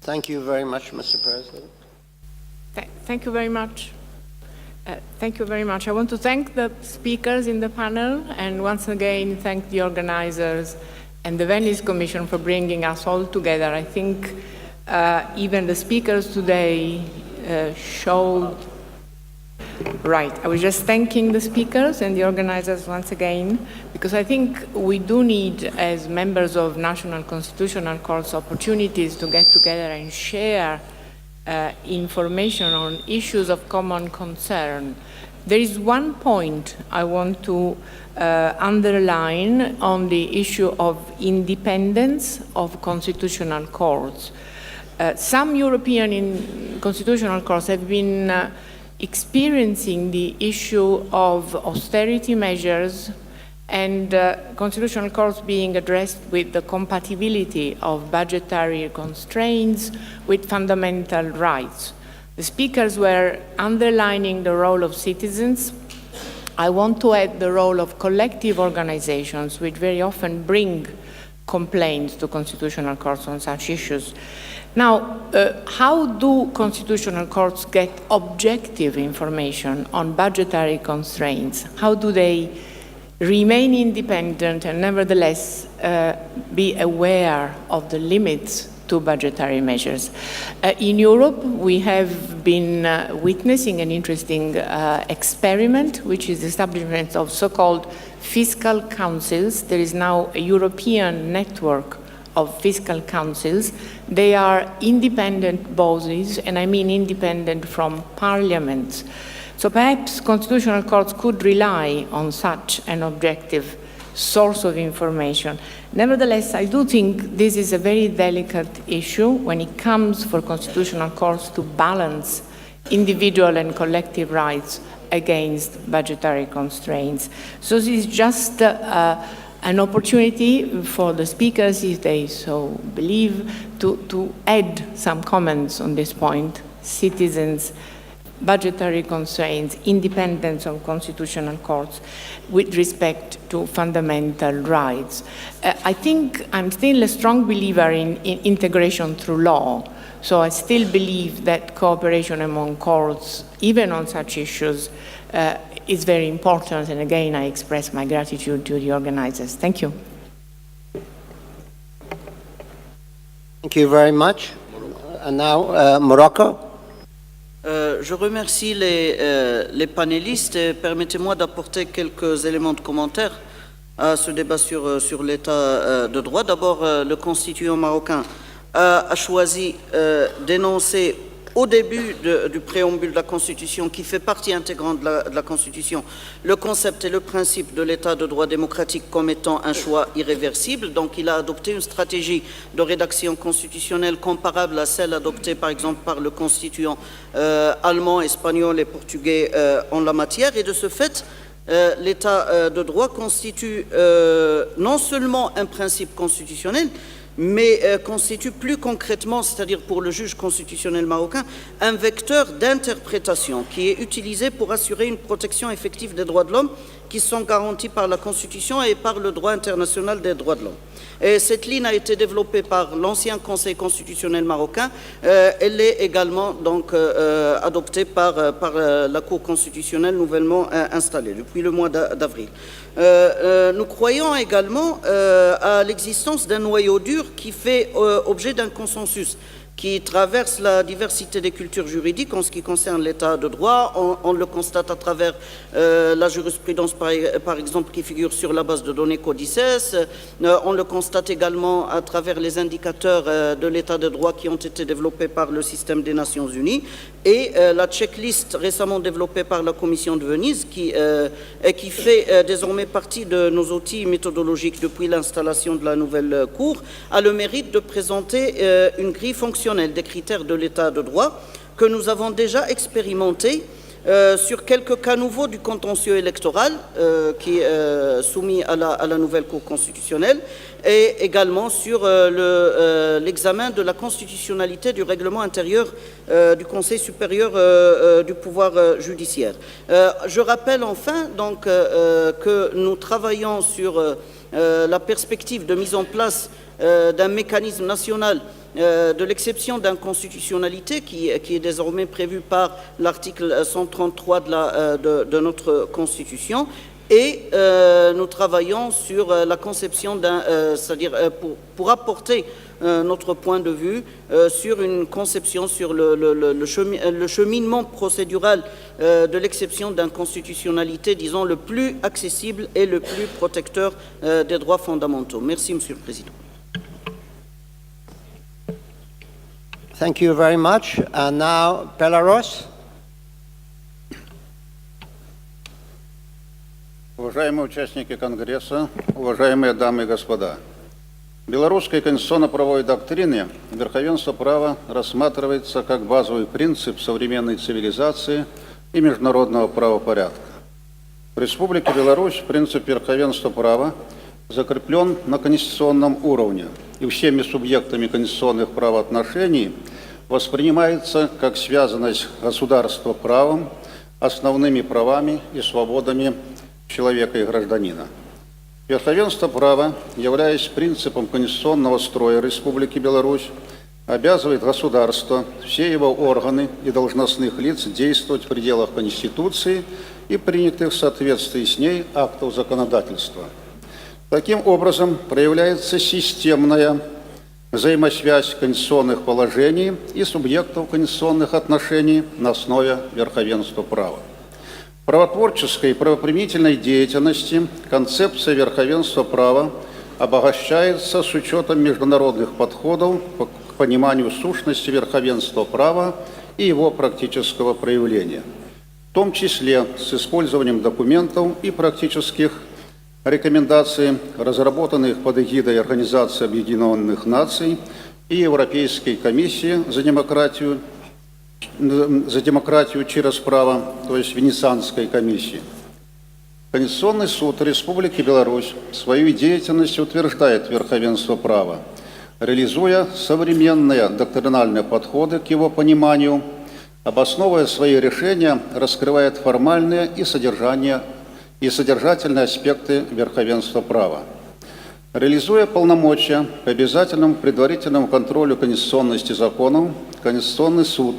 Thank you very much, Mr. President. Thank you very much. Thank you very much. I want to thank the speakers in the panel and once again thank the organizers and the Venice Commission for bringing us all together. I think even the speakers today showed. Right. I was just thanking the speakers and the organizers once again, because I think we do need, as members of national constitutional courts, opportunities to get together and share information on issues of common concern. There is one point I want to underline on the issue of independence of constitutional courts. Some European constitutional courts have been experiencing the issue of austerity measures and constitutional courts being addressed with the compatibility of budgetary constraints with fundamental rights. The speakers were underlining the role of citizens. I want to add the role of collective organizations, which very often bring complaints to constitutional courts on such issues. Now, how do constitutional courts get objective information on budgetary constraints? How do they remain independent and nevertheless be aware of the limits to budgetary measures? In Europe, we have been witnessing an interesting experiment, which is the establishment of so-called fiscal councils. There is now a European network of fiscal councils. They are independent bodies, and I mean independent from parliaments. So perhaps constitutional courts could rely on such an objective source of information. Nevertheless, I do think this is a very delicate issue when it comes for constitutional courts to balance individual and collective rights against budgetary constraints. So this is just an opportunity for the speakers, if they so believe, to add some comments on this point: citizens, budgetary constraints, independence of constitutional courts with respect to fundamental rights. I think I'm still a strong believer in integration through law. So I still believe that cooperation among courts, even on such issues, is very important. And again, I express my gratitude to the organizers. Thank you. Thank you very much. And now, Morocco. Je remercie les panélistes et permettez-moi d'apporter quelques éléments de commentaire à ce débat sur l'état de droit. D'abord, le constituant marocain a choisi d'énoncer au début du préambule de la Constitution, qui fait partie intégrante de la Constitution, le concept et le principe de l'état de droit démocratique comme étant un choix irréversible. Donc il a adopté une stratégie de rédaction constitutionnelle comparable à celle adoptée par exemple par le constituant allemand, espagnol et portugais en la matière. Et de ce fait, l'état de droit constitue non seulement un principe constitutionnel, mais constitue plus concrètement, c'est-à-dire pour le juge constitutionnel marocain, un vecteur d'interprétation qui est utilisé pour assurer une protection effective des droits de l'homme qui sont garantis par la Constitution et par le droit international des droits de l'homme. Et cette ligne a été développée par l'ancien Conseil constitutionnel marocain. Elle est également donc adoptée par la Cour constitutionnelle nouvellement installée depuis le mois d'avril. Nous croyons également à l'existence d'un noyau dur qui fait objet d'un consensus qui traverse la diversité des cultures juridiques en ce qui concerne l'état de droit. On le constate à travers la jurisprudence, par exemple, qui figure sur la base de données Codices. On le constate également à travers les indicateurs de l'état de droit qui ont été développés par le système des Nations Unies et la checklist récemment développée par la Commission de Venise qui fait désormais partie de nos outils méthodologiques depuis l'installation de la nouvelle Cour, a le mérite de présenter une grille fonctionnelle des critères de l'état de droit que nous avons déjà expérimenté sur quelques cas nouveaux du contentieux électoral qui est soumis à la nouvelle Cour constitutionnelle et également sur l'examen de la constitutionnalité du règlement intérieur du Conseil supérieur du pouvoir judiciaire. Je rappelle enfin donc que nous travaillons sur la perspective de mise en place d'un mécanisme national de l'exception d'inconstitutionnalité qui est désormais prévue par l'article 133 de notre Constitution et nous travaillons sur la conception c'est-à-dire pour apporter notre point de vue sur une conception sur le cheminement procédural de l'exception d'inconstitutionnalité, disons, le plus accessible et le plus protecteur des droits fondamentaux. Merci, Monsieur le Président. Thank you very much. And now, Belarus. Уважаемые участники Конгресса, уважаемые дамы и господа, в белорусской конституционно-правовой доктрине верховенство права рассматривается как базовый принцип современной цивилизации и международного правопорядка. В Республике Беларусь принцип верховенства права закреплен на конституционном уровне и всеми субъектами конституционных правоотношений воспринимается как связанность государства правом, основными правами и свободами человека и гражданина. Верховенство права, являясь принципом конституционного строя Республики Беларусь, обязывает государство, все его органы и должностных лиц действовать в пределах Конституции и принятых в соответствии с ней актов законодательства. Таким образом, проявляется системная взаимосвязь конституционных положений и субъектов конституционных отношений на основе верховенства права. В правотворческой и правоприменительной деятельности концепция верховенства права обогащается с учетом международных подходов к пониманию сущности верховенства права и его практического проявления, в том числе с использованием документов и практических рекомендаций, разработанных под эгидой Организации Объединенных Наций и Европейской комиссии за демократию через право, то есть Венецианской комиссии. Конституционный суд Республики Беларусь своей деятельностью утверждает верховенство права, реализуя современные доктринальные подходы к его пониманию, обосновывая свои решения, раскрывает формальные и содержательные аспекты верховенства права. Реализуя полномочия по обязательному предварительному контролю конституционности законов, Конституционный суд,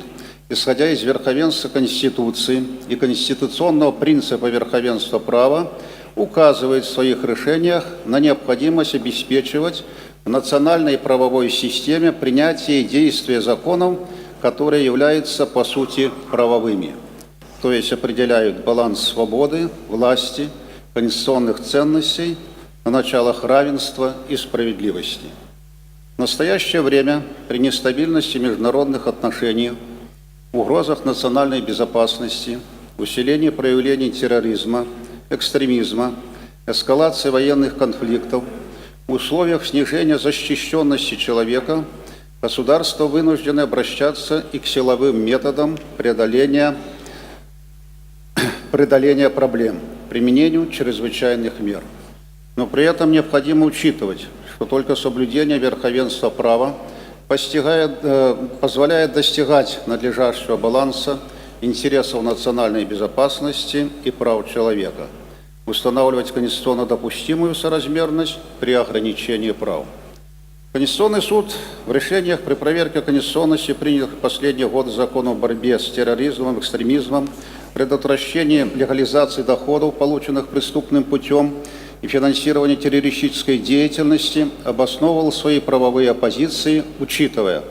исходя из верховенства Конституции и конституционного принципа верховенства права, указывает в своих решениях на необходимость обеспечивать в национальной правовой системе принятие и действие законов, которые являются по сути правовыми, то есть определяют баланс свободы, власти, конституционных ценностей на началах равенства и справедливости. В настоящее время при нестабильности международных отношений, угрозах национальной безопасности, усилении проявлений терроризма, экстремизма, эскалации военных конфликтов, в условиях снижения защищенности человека государство вынуждено обращаться и к силовым методам преодоления проблем, применению чрезвычайных мер. Но при этом необходимо учитывать, что только соблюдение верховенства права позволяет достигать надлежащего баланса интересов национальной безопасности и прав человека, устанавливать конституционно допустимую соразмерность при ограничении прав. Конституционный суд в решениях при проверке конституционности принятых в последние годы законов о борьбе с терроризмом, экстремизмом, предотвращении легализации доходов, полученных преступным путем, и финансировании террористической деятельности, обосновывал свои правовые позиции, учитывая,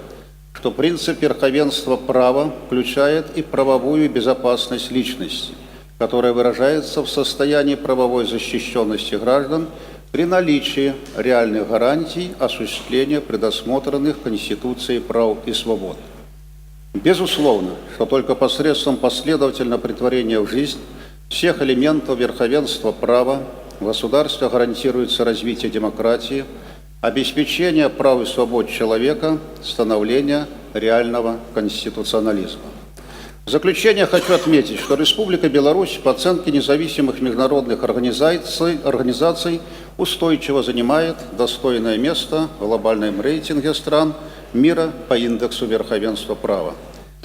что принцип верховенства права включает и правовую безопасность личности, которая выражается в состоянии правовой защищенности граждан при наличии реальных гарантий осуществления предусмотренных Конституцией прав и свобод. Безусловно, что только посредством последовательного претворения в жизнь всех элементов верховенства права в государстве гарантируется развитие демократии, обеспечение прав и свобод человека, становление реального конституционализма. В заключение хочу отметить, что Республика Беларусь по оценке независимых международных организаций устойчиво занимает достойное место в глобальном рейтинге стран мира по индексу верховенства права.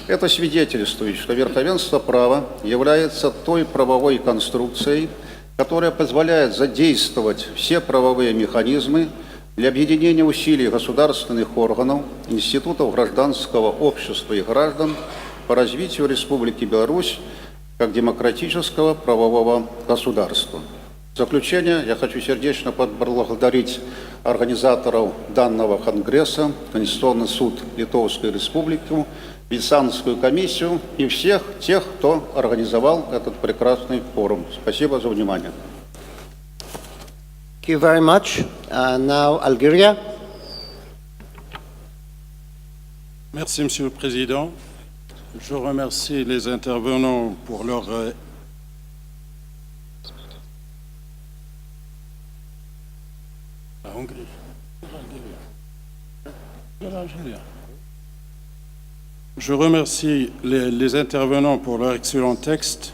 Это свидетельствует, что верховенство права является той правовой конструкцией, которая позволяет задействовать все правовые механизмы для объединения усилий государственных органов, институтов гражданского общества и граждан по развитию Республики Беларусь как демократического правового государства. В заключение я хочу сердечно поблагодарить организаторов данного конгресса, Конституционный суд Литовской Республики, Венецианскую комиссию и всех тех, кто организовал этот прекрасный форум. Спасибо за внимание. Thank you very much. Now, Algeria. Merci, Monsieur le Président. Je remercie les intervenants pour leur La Hongrie. Je remercie les intervenants pour leur excellent texte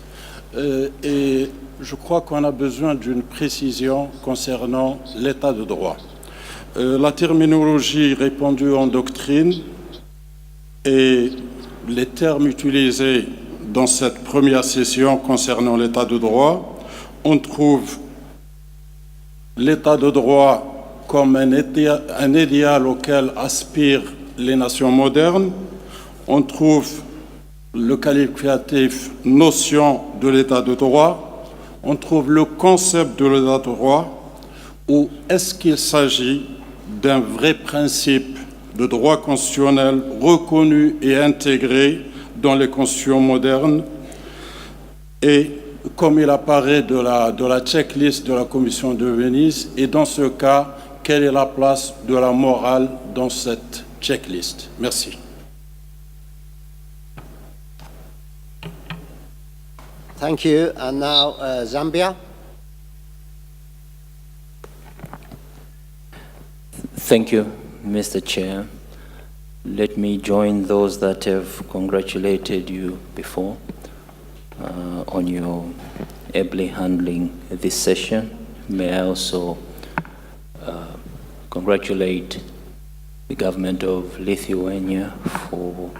et je crois qu'on a besoin d'une précision concernant l'état de droit. La terminologie répandue en doctrine et les termes utilisés dans cette première session concernant l'état de droit, on trouve l'état de droit comme un idéal auquel aspirent les nations modernes. On trouve le qualificatif notion de l'état de droit. On trouve le concept de l'état de droit. Ou est-ce qu'il s'agit d'un vrai principe de droit constitutionnel reconnu et intégré dans les constitutions modernes? Et comme il apparaît de la checklist de la Commission de Venise, et dans ce cas, quelle est la place de la morale dans cette checklist? Merci. Thank you. And now, Zambia. Thank you, Mr. Chair. Let me join those that have congratulated you before on your ably handling this session. May I also congratulate the government of Lithuania for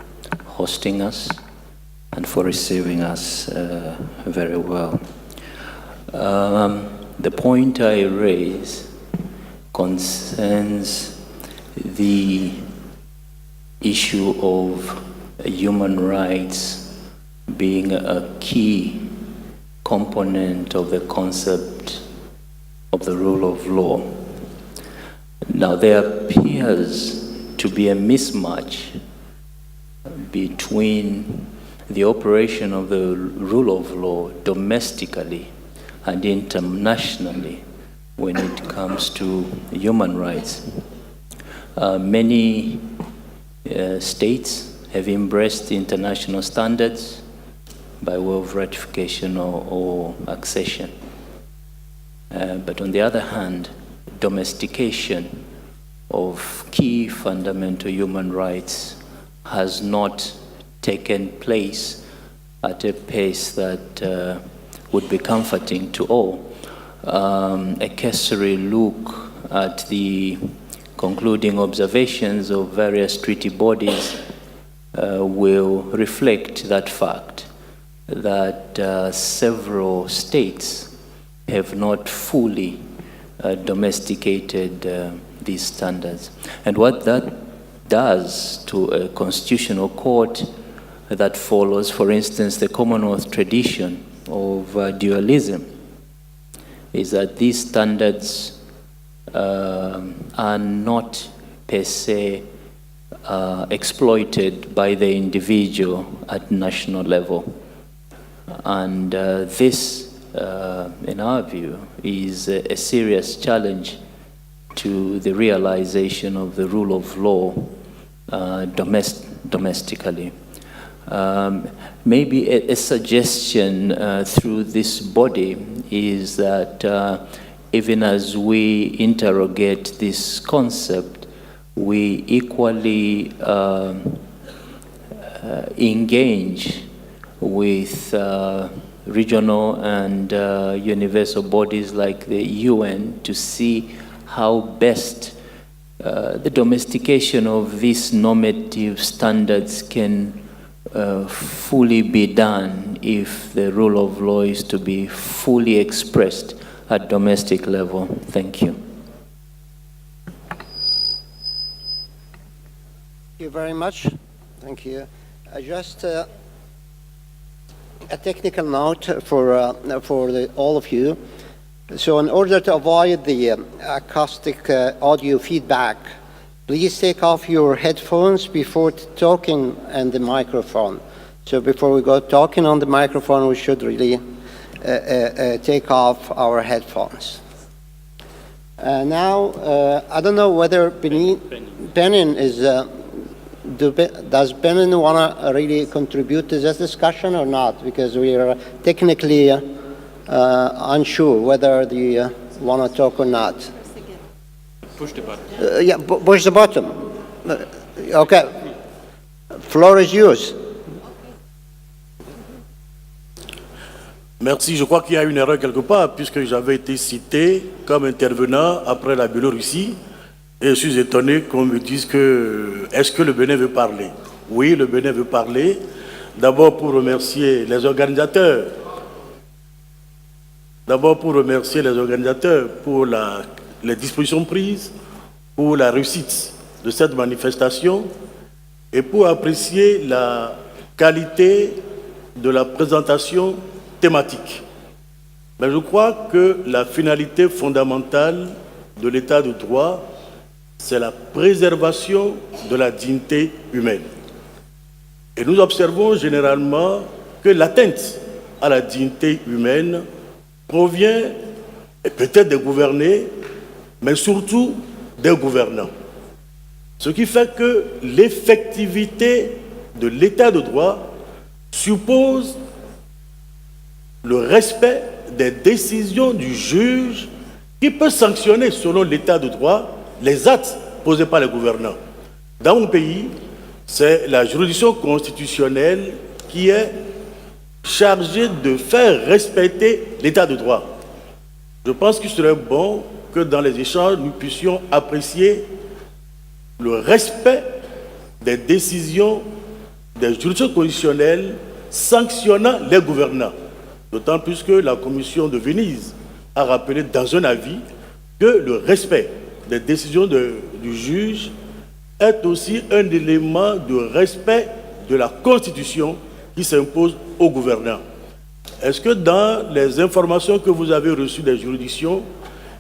hosting us and for receiving us very well. The point I raise concerns the issue of human rights being a key component of the concept of the rule of law. Now, there appears to be a mismatch between the operation of the rule of law domestically and internationally when it comes to human rights. Many states have embraced international standards by way of ratification or accession. But on the other hand, domestication of key fundamental human rights has not taken place at a pace that would be comforting to all. A cursory look at the concluding observations of various treaty bodies will reflect that fact that several states have not fully domesticated these standards. And what that does to a constitutional court that follows, for instance, the Commonwealth tradition of dualism, is that these standards are not per se exploited by the individual at national level. And this, in our view, is a serious challenge to the realization of the rule of law domestically. Maybe a suggestion through this body is that even as we interrogate this concept, we equally engage with regional and universal bodies like the UN to see how best the domestication of these normative standards can fully be done if the rule of law is to be fully expressed at domestic level. Thank you. Thank you very much. Thank you. Just a technical note for all of you. So in order to avoid the acoustic audio feedback, please take off your headphones before talking in the microphone. So before we go talking on the microphone, we should really take off our headphones. Now, I don't know whether Benin is, does Benin want to really contribute to this discussion or not? Because we are technically unsure whether they want to talk or not. Push the button. Yeah, push the button. Okay. Floor is yours. Merci. Je crois qu'il y a une erreur quelque part, puisque j'avais été cité comme intervenant après la Biélorussie. Et je suis étonné qu'on me dise que est-ce que le Bénin veut parler? Oui, le Bénin veut parler. D'abord pour remercier les organisateurs. D'abord pour remercier les organisateurs pour les dispositions prises, pour la réussite de cette manifestation et pour apprécier la qualité de la présentation thématique. Mais je crois que la finalité fondamentale de l'état de droit, c'est la préservation de la dignité humaine. Et nous observons généralement que l'atteinte à la dignité humaine provient peut-être des gouvernés, mais surtout des gouvernants. Ce qui fait que l'effectivité de l'état de droit suppose le respect des décisions du juge qui peut sanctionner, selon l'état de droit, les actes posés par les gouvernants. Dans mon pays, c'est la juridiction constitutionnelle qui est chargée de faire respecter l'état de droit. Je pense qu'il serait bon que dans les échanges, nous puissions apprécier le respect des décisions des juridictions constitutionnelles sanctionnant les gouvernants. D'autant plus que la Commission de Venise a rappelé dans un avis que le respect des décisions du juge est aussi un élément de respect de la Constitution qui s'impose aux gouvernants. Est-ce que dans les informations que vous avez reçues des juridictions,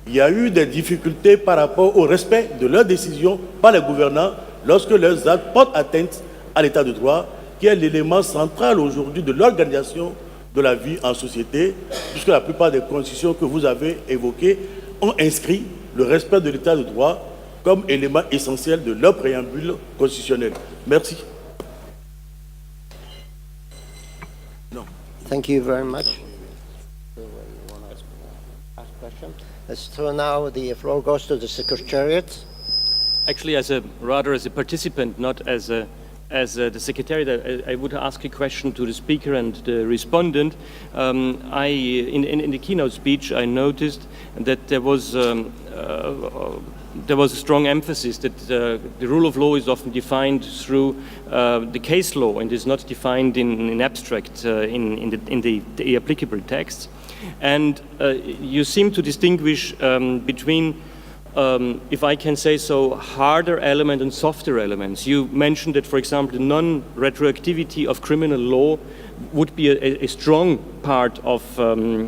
il y a eu des difficultés par rapport au respect de leurs décisions par les gouvernants lorsque leurs actes portent atteinte à l'état de droit, qui est l'élément central aujourd'hui de l'organisation de la vie en société, puisque la plupart des constitutions que vous avez évoquées ont inscrit le respect de l'état de droit comme élément essentiel de leur préambule constitutionnel. Merci. Non. Thank you very much. So now the floor goes to the Secretariat. Actually, as a participant, not as as the Secretariat, I would ask a question to the speaker and the respondent. In the keynote speech, I noticed that there was a strong emphasis that the rule of law is often defined through the case law and is not defined in abstract in the applicable texts. And you seem to distinguish between, if I can say so, harder element and softer elements. You mentioned that, for example, the non-retroactivity of criminal law would be a strong part of the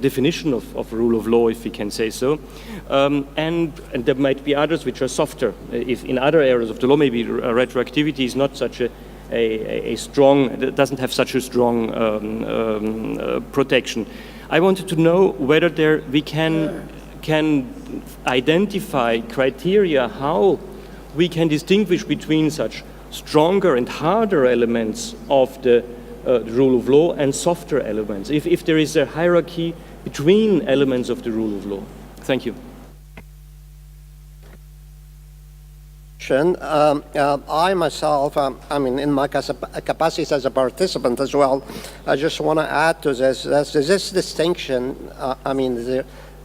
definition of rule of law, if we can say so. And there might be others which are softer. If in other areas of the law, maybe retroactivity is not such a strong, doesn't have such a strong protection. I wanted to know whether we can identify criteria how we can distinguish between such stronger and harder elements of the rule of law and softer elements, if there is a hierarchy between elements of the rule of law. Thank you. I myself, in my capacity as a participant as well, I just want to add to this distinction.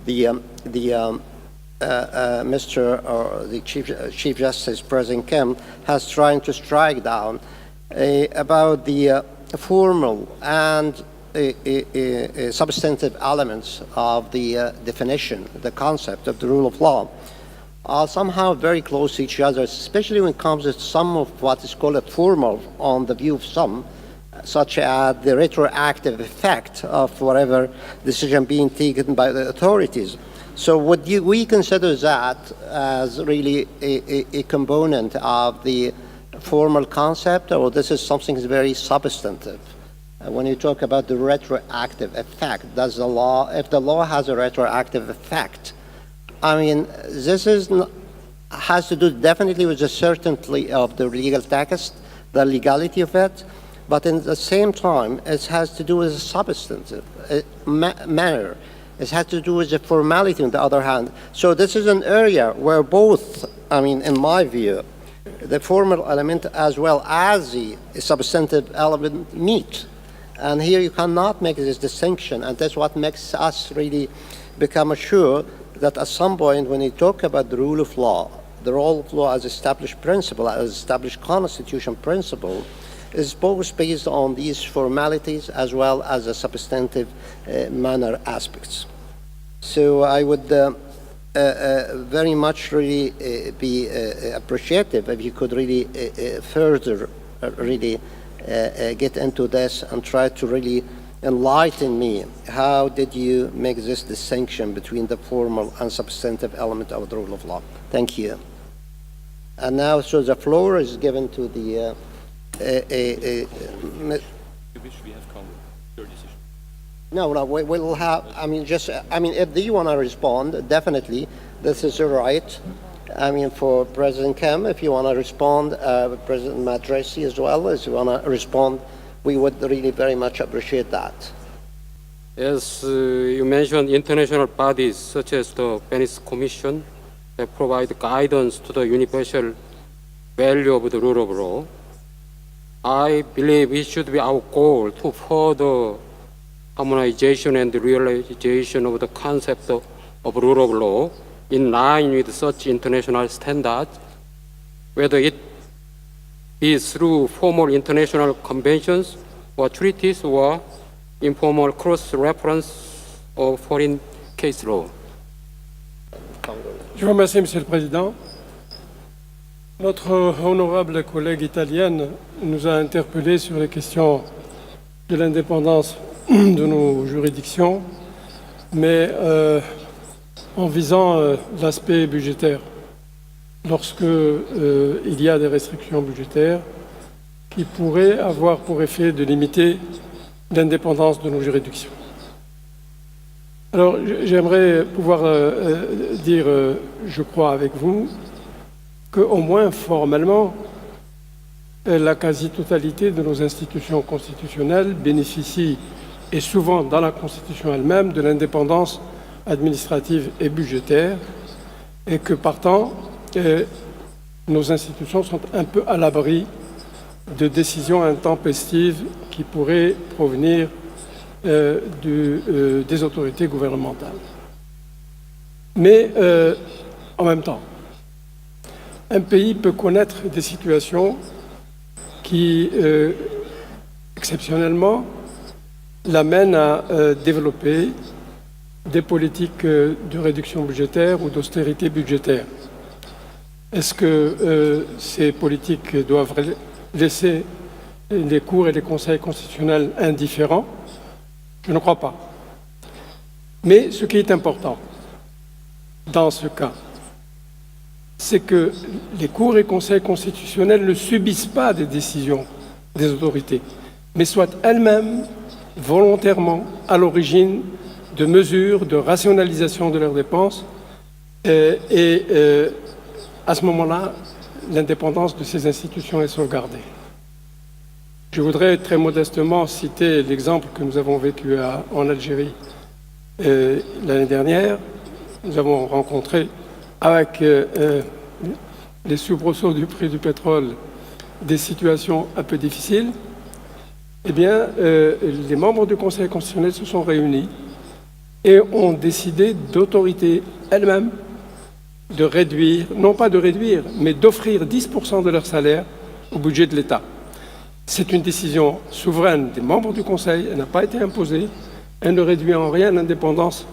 The Chief Justice President Kim has tried to strike down about the formal and substantive elements of the definition, the concept of the rule of law, are somehow very close to each other, especially when it comes to some of what is called formal on the view of some, such as the retroactive effect of whatever decision being taken by the authorities. So would we consider that as really a component of the formal concept, or this is something that's very substantive? When you talk about the retroactive effect, if the law has a retroactive effect, this has to do definitely with the certainty of the legal text, the legality of it, but in the same time, it has to do with the substantive manner. It has to do with the formality on the other hand. So this is an area where both, in my view, the formal element as well as the substantive element meet. And here you cannot make this distinction, and that's what makes us really become sure that at some point when you talk about the rule of law as established principle, as established constitution principle, is both based on these formalities as well as the substantive manner aspects. So I would very much really be appreciative if you could really further really get into this and try to really enlighten me. How did you make this distinction between the formal and substantive element of the rule of law? Thank you. And now, so the floor is given to the No, we'll have, if you want to respond, definitely, this is your right. For President Kim, if you want to respond, President Madrasi as well, as you want to respond, we would really very much appreciate that. As you mentioned, international bodies such as the Venice Commission that provide guidance to the universal value of the rule of law. I believe it should be our goal to further harmonization and realization of the concept of rule of law in line with such international standards, whether it is through formal international conventions or treaties or informal cross-reference of foreign case law. Je vous remercie, Monsieur le Président. Notre honorable collègue italienne nous a interpellés sur les questions de l'indépendance de nos juridictions, mais en visant l'aspect budgétaire. Lorsque il y a des restrictions budgétaires qui pourraient avoir pour effet de limiter l'indépendance de nos juridictions. Alors, j'aimerais pouvoir dire, je crois avec vous, qu'au moins formellement, la quasi-totalité de nos institutions constitutionnelles bénéficient, et souvent dans la Constitution elle-même, de l'indépendance administrative et budgétaire, et que partant, nos institutions sont un peu à l'abri de décisions intempestives qui pourraient provenir des autorités gouvernementales. Mais en même temps, un pays peut connaître des situations qui, exceptionnellement, l'amènent à développer des politiques de réduction budgétaire ou d'austérité budgétaire. Est-ce que ces politiques doivent laisser les cours et les conseils constitutionnels indifférents? Je ne crois pas. Mais ce qui est important dans ce cas, c'est que les cours et conseils constitutionnels ne subissent pas des décisions des autorités, mais soient elles-mêmes volontairement à l'origine de mesures de rationalisation de leurs dépenses et à ce moment-là, l'indépendance de ces institutions est sauvegardée. Je voudrais très modestement citer l'exemple que nous avons vécu en Algérie l'année dernière. Nous avons rencontré avec les soubresauts du prix du pétrole des situations un peu difficiles. Eh bien, les membres du Conseil constitutionnel se sont réunis et ont décidé d'autorité elles-mêmes de réduire, non pas de réduire, mais d'offrir 10% de leur salaire au budget de l'État. C'est une décision souveraine des membres du Conseil, elle n'a pas été imposée, elle ne réduit en rien l'indépendance,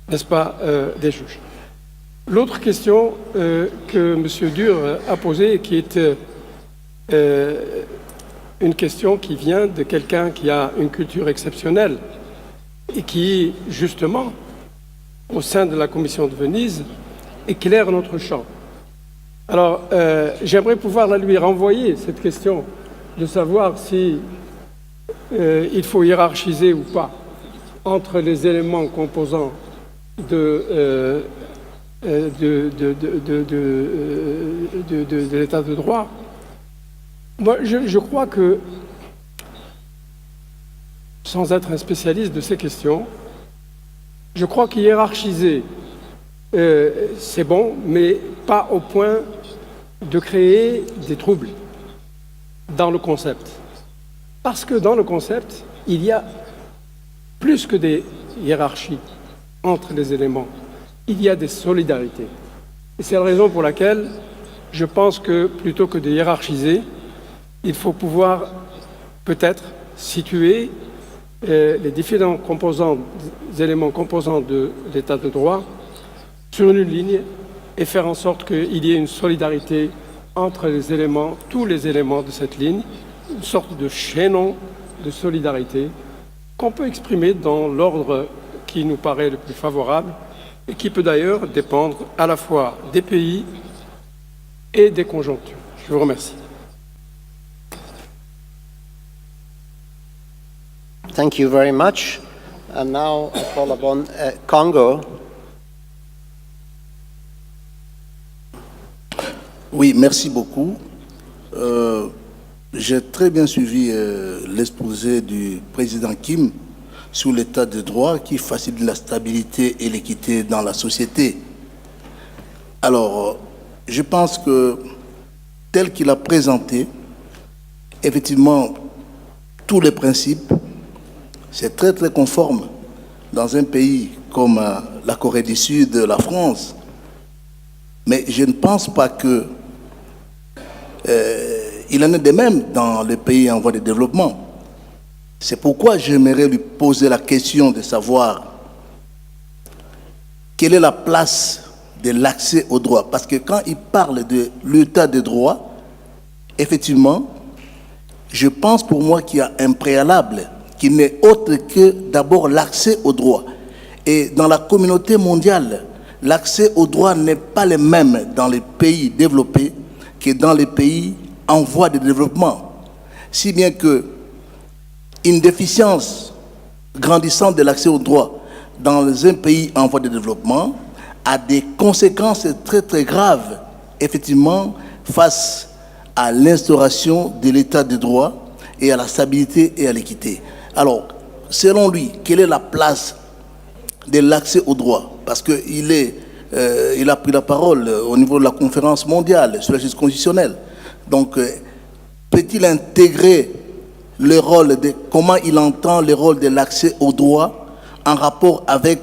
n'est-ce pas, des juges. L'autre question que M. Dur a posée, et qui est une question qui vient de quelqu'un qui a une culture exceptionnelle et qui, justement, au sein de la Commission de Venise, éclaire notre champ. Alors, j'aimerais pouvoir la lui renvoyer, cette question, de savoir si il faut hiérarchiser ou pas entre les éléments composants de l'état de droit. Moi, je crois que, sans être un spécialiste de ces questions, je crois qu'hiérarchiser, c'est bon, mais pas au point de créer des troubles dans le concept. Parce que dans le concept, il y a plus que des hiérarchies entre les éléments. Il y a des solidarités. Et c'est la raison pour laquelle je pense que plutôt que de hiérarchiser, il faut pouvoir peut-être situer les différents éléments composants de l'état de droit sur une ligne et faire en sorte qu'il y ait une solidarité entre les éléments, tous les éléments de cette ligne, une sorte de chaînon de solidarité qu'on peut exprimer dans l'ordre qui nous paraît le plus favorable et qui peut d'ailleurs dépendre à la fois des pays et des conjonctures. Je vous remercie. Thank you very much. And now I call upon Congo. Oui, merci beaucoup. J'ai très bien suivi l'exposé du président Kim sur l'état de droit qui facilite la stabilité et l'équité dans la société. Alors, je pense que tel qu'il a présenté, effectivement, tous les principes, c'est très très conforme dans un pays comme la Corée du Sud, la France. Mais je ne pense pas que il en est de même dans les pays en voie de développement. C'est pourquoi j'aimerais lui poser la question de savoir quelle est la place de l'accès au droit. Parce que quand il parle de l'état de droit, effectivement, je pense pour moi qu'il y a un préalable qui n'est autre que d'abord l'accès au droit. Et dans la communauté mondiale, l'accès au droit n'est pas le même dans les pays développés que dans les pays en voie de développement. Si bien que une déficience grandissante de l'accès au droit dans un pays en voie de développement a des conséquences très très graves, effectivement, face à l'instauration de l'état de droit et à la stabilité et à l'équité. Alors, selon lui, quelle est la place de l'accès au droit? Parce qu'il est il a pris la parole au niveau de la conférence mondiale sur la justice constitutionnelle. Donc, peut-il intégrer le rôle de comment il entend le rôle de l'accès au droit en rapport avec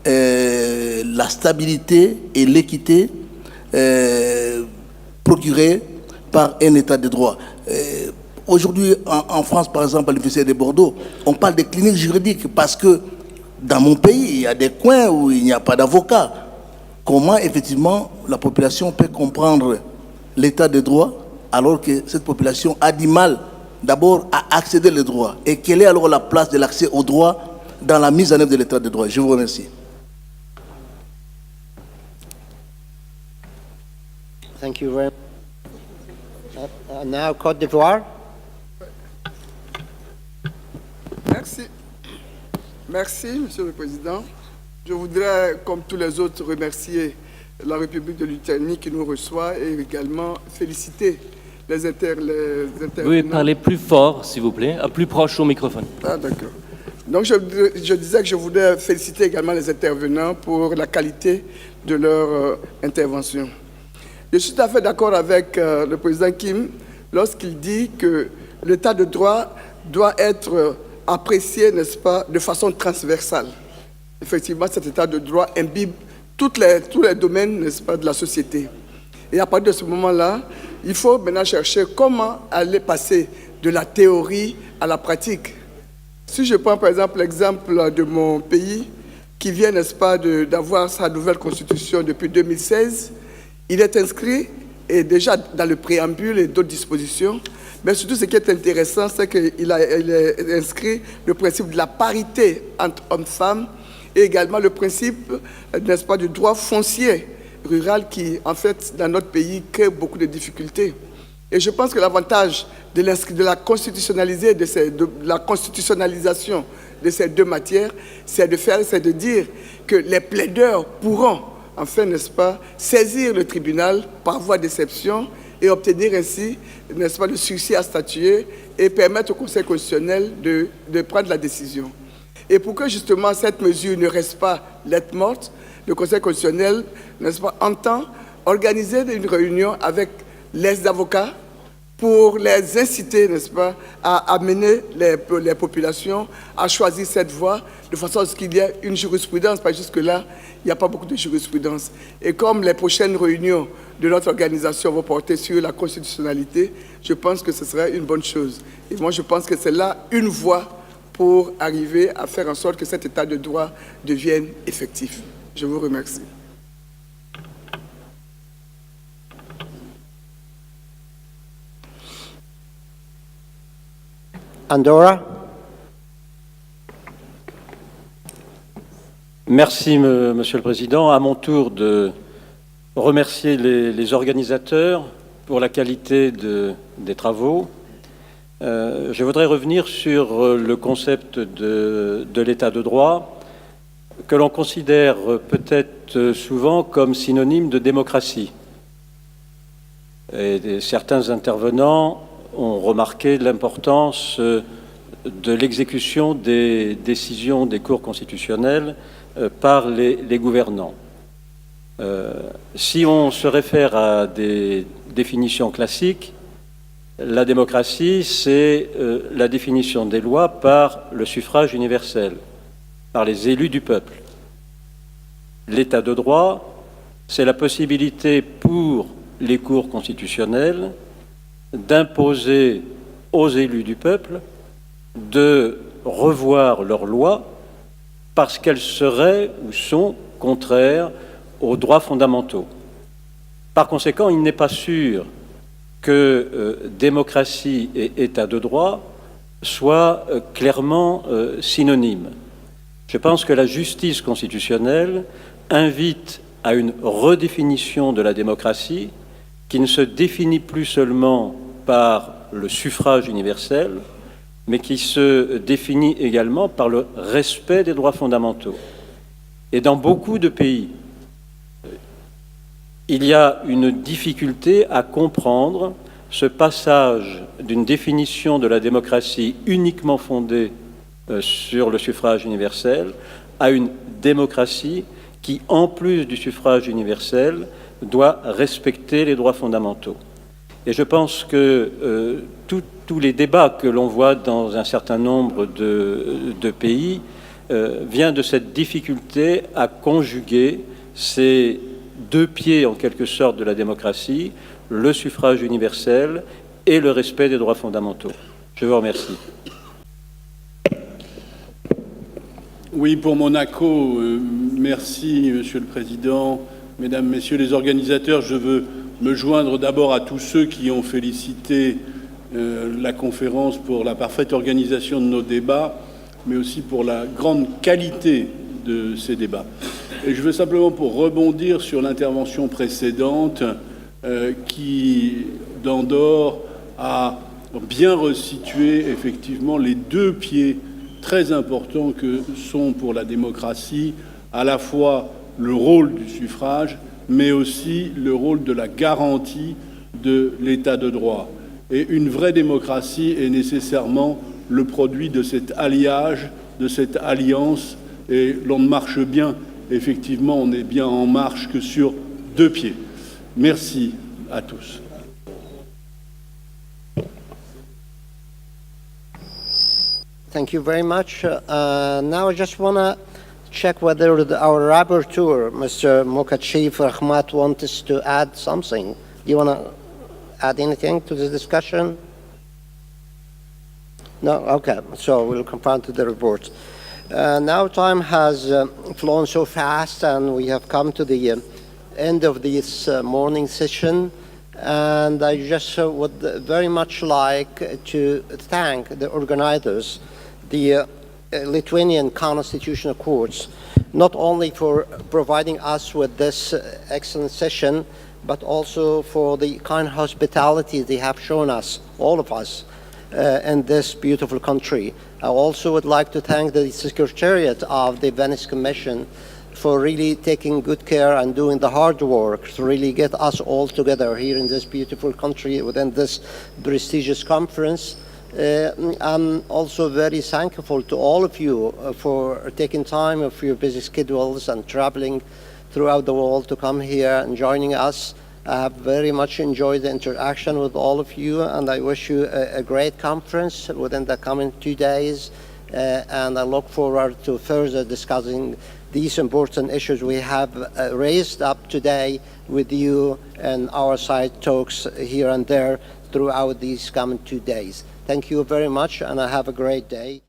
la stabilité et l'équité procurée par un état de droit. Aujourd'hui, en France, par exemple, à l'Université de Bordeaux, on parle de cliniques juridiques parce que dans mon pays, il y a des coins où il n'y a pas d'avocat. Comment, effectivement, la population peut comprendre l'état de droit alors que cette population a du mal d'abord à accéder au droit? Et quelle est alors la place de l'accès au droit dans la mise en œuvre de l'état de droit? Je vous remercie. Thank you very much. Now, Côte d'Ivoire. Merci. Merci, Monsieur le Président. Je voudrais, comme tous les autres, remercier la République de Lituanie qui nous reçoit et également féliciter les intervenants. Vous pouvez parler plus fort, s'il vous plaît, plus proche au microphone. Ah, d'accord. Donc, je disais que je voudrais féliciter également les intervenants pour la qualité de leur intervention. Je suis tout à fait d'accord avec le président Kim lorsqu'il dit que l'état de droit doit être apprécié, n'est-ce pas, de façon transversale. Effectivement, cet état de droit imbibe tous les domaines, n'est-ce pas, de la société. Et à partir de ce moment-là, il faut maintenant chercher comment aller passer de la théorie à la pratique. Si je prends par exemple l'exemple de mon pays, qui vient, n'est-ce pas, d'avoir sa nouvelle constitution depuis 2016, il est inscrit, et déjà dans le préambule et d'autres dispositions, mais surtout ce qui est intéressant, c'est qu'il est inscrit le principe de la parité entre hommes-femmes et également le principe, n'est-ce pas, du droit foncier rural qui, en fait, dans notre pays, crée beaucoup de difficultés. Et je pense que l'avantage de la constitutionnalisation de ces deux matières, c'est de dire que les plaideurs pourront, enfin, n'est-ce pas, saisir le tribunal par voie d'exception et obtenir ainsi, n'est-ce pas, le sursis à statuer et permettre au Conseil constitutionnel de prendre la décision. Et pour que justement cette mesure ne reste pas lettre morte, le Conseil constitutionnel, n'est-ce pas, entend organiser une réunion avec les avocats pour les inciter, n'est-ce pas, à amener les populations à choisir cette voie de façon à ce qu'il y ait une jurisprudence, parce que jusque-là, il n'y a pas beaucoup de jurisprudence. Et comme les prochaines réunions de notre organisation vont porter sur la constitutionnalité, je pense que ce serait une bonne chose. Et moi, je pense que c'est là une voie pour arriver à faire en sorte que cet état de droit devienne effectif. Je vous remercie. Andorra. Merci, Monsieur le Président. À mon tour de remercier les organisateurs pour la qualité des travaux. Je voudrais revenir sur le concept de l'état de droit que l'on considère peut-être souvent comme synonyme de démocratie. Et certains intervenants ont remarqué l'importance de l'exécution des décisions des cours constitutionnelles par les gouvernants. Si on se réfère à des définitions classiques, la démocratie, c'est la définition des lois par le suffrage universel, par les élus du peuple. L'état de droit, c'est la possibilité pour les cours constitutionnelles d'imposer aux élus du peuple de revoir leurs lois parce qu'elles seraient ou sont contraires aux droits fondamentaux. Par conséquent, il n'est pas sûr que démocratie et état de droit soient clairement synonymes. Je pense que la justice constitutionnelle invite à une redéfinition de la démocratie qui ne se définit plus seulement par le suffrage universel, mais qui se définit également par le respect des droits fondamentaux. Et dans beaucoup de pays, il y a une difficulté à comprendre ce passage d'une définition de la démocratie uniquement fondée sur le suffrage universel à une démocratie qui, en plus du suffrage universel, doit respecter les droits fondamentaux. Et je pense que tous les débats que l'on voit dans un certain nombre de pays viennent de cette difficulté à conjuguer ces deux pieds, en quelque sorte, de la démocratie, le suffrage universel et le respect des droits fondamentaux. Je vous remercie. Oui, pour Monaco, merci, Monsieur le Président. Mesdames, Messieurs les organisateurs, je veux me joindre d'abord à tous ceux qui ont félicité la conférence pour la parfaite organisation de nos débats, mais aussi pour la grande qualité de ces débats. Et je veux simplement, pour rebondir sur l'intervention précédente, qui, d'Andorre, a bien resitué effectivement les deux pieds très importants que sont pour la démocratie à la fois le rôle du suffrage, mais aussi le rôle de la garantie de l'état de droit. Et une vraie démocratie est nécessairement le produit de cet alliage, de cette alliance, et l'on ne marche bien, effectivement, on est bien en marche que sur deux pieds. Merci à tous. Thank you very much. Now I just want to check whether our rapporteur, Mr. Mokachif Rahmat, wants to add something. Do you want to add anything to the discussion? No? Okay, so we'll come on to the report. Now time has flown so fast, and we have come to the end of this morning session. And I just would very much like to thank the organizers, the Lithuanian Constitutional Courts, not only for providing us with this excellent session, but also for the kind hospitality they have shown us, all of us, in this beautiful country. I also would like to thank the Secretariat of the Venice Commission for really taking good care and doing the hard work to really get us all together here in this beautiful country within this prestigious conference. I'm also very thankful to all of you for taking time of your busy schedules and traveling throughout the world to come here and joining us. I have very much enjoyed the interaction with all of you, and I wish you a great conference within the coming 2 days. And I look forward to further discussing these important issues we have raised up today with you and our side talks here and there throughout these coming 2 days. Thank you very much, and have a great day.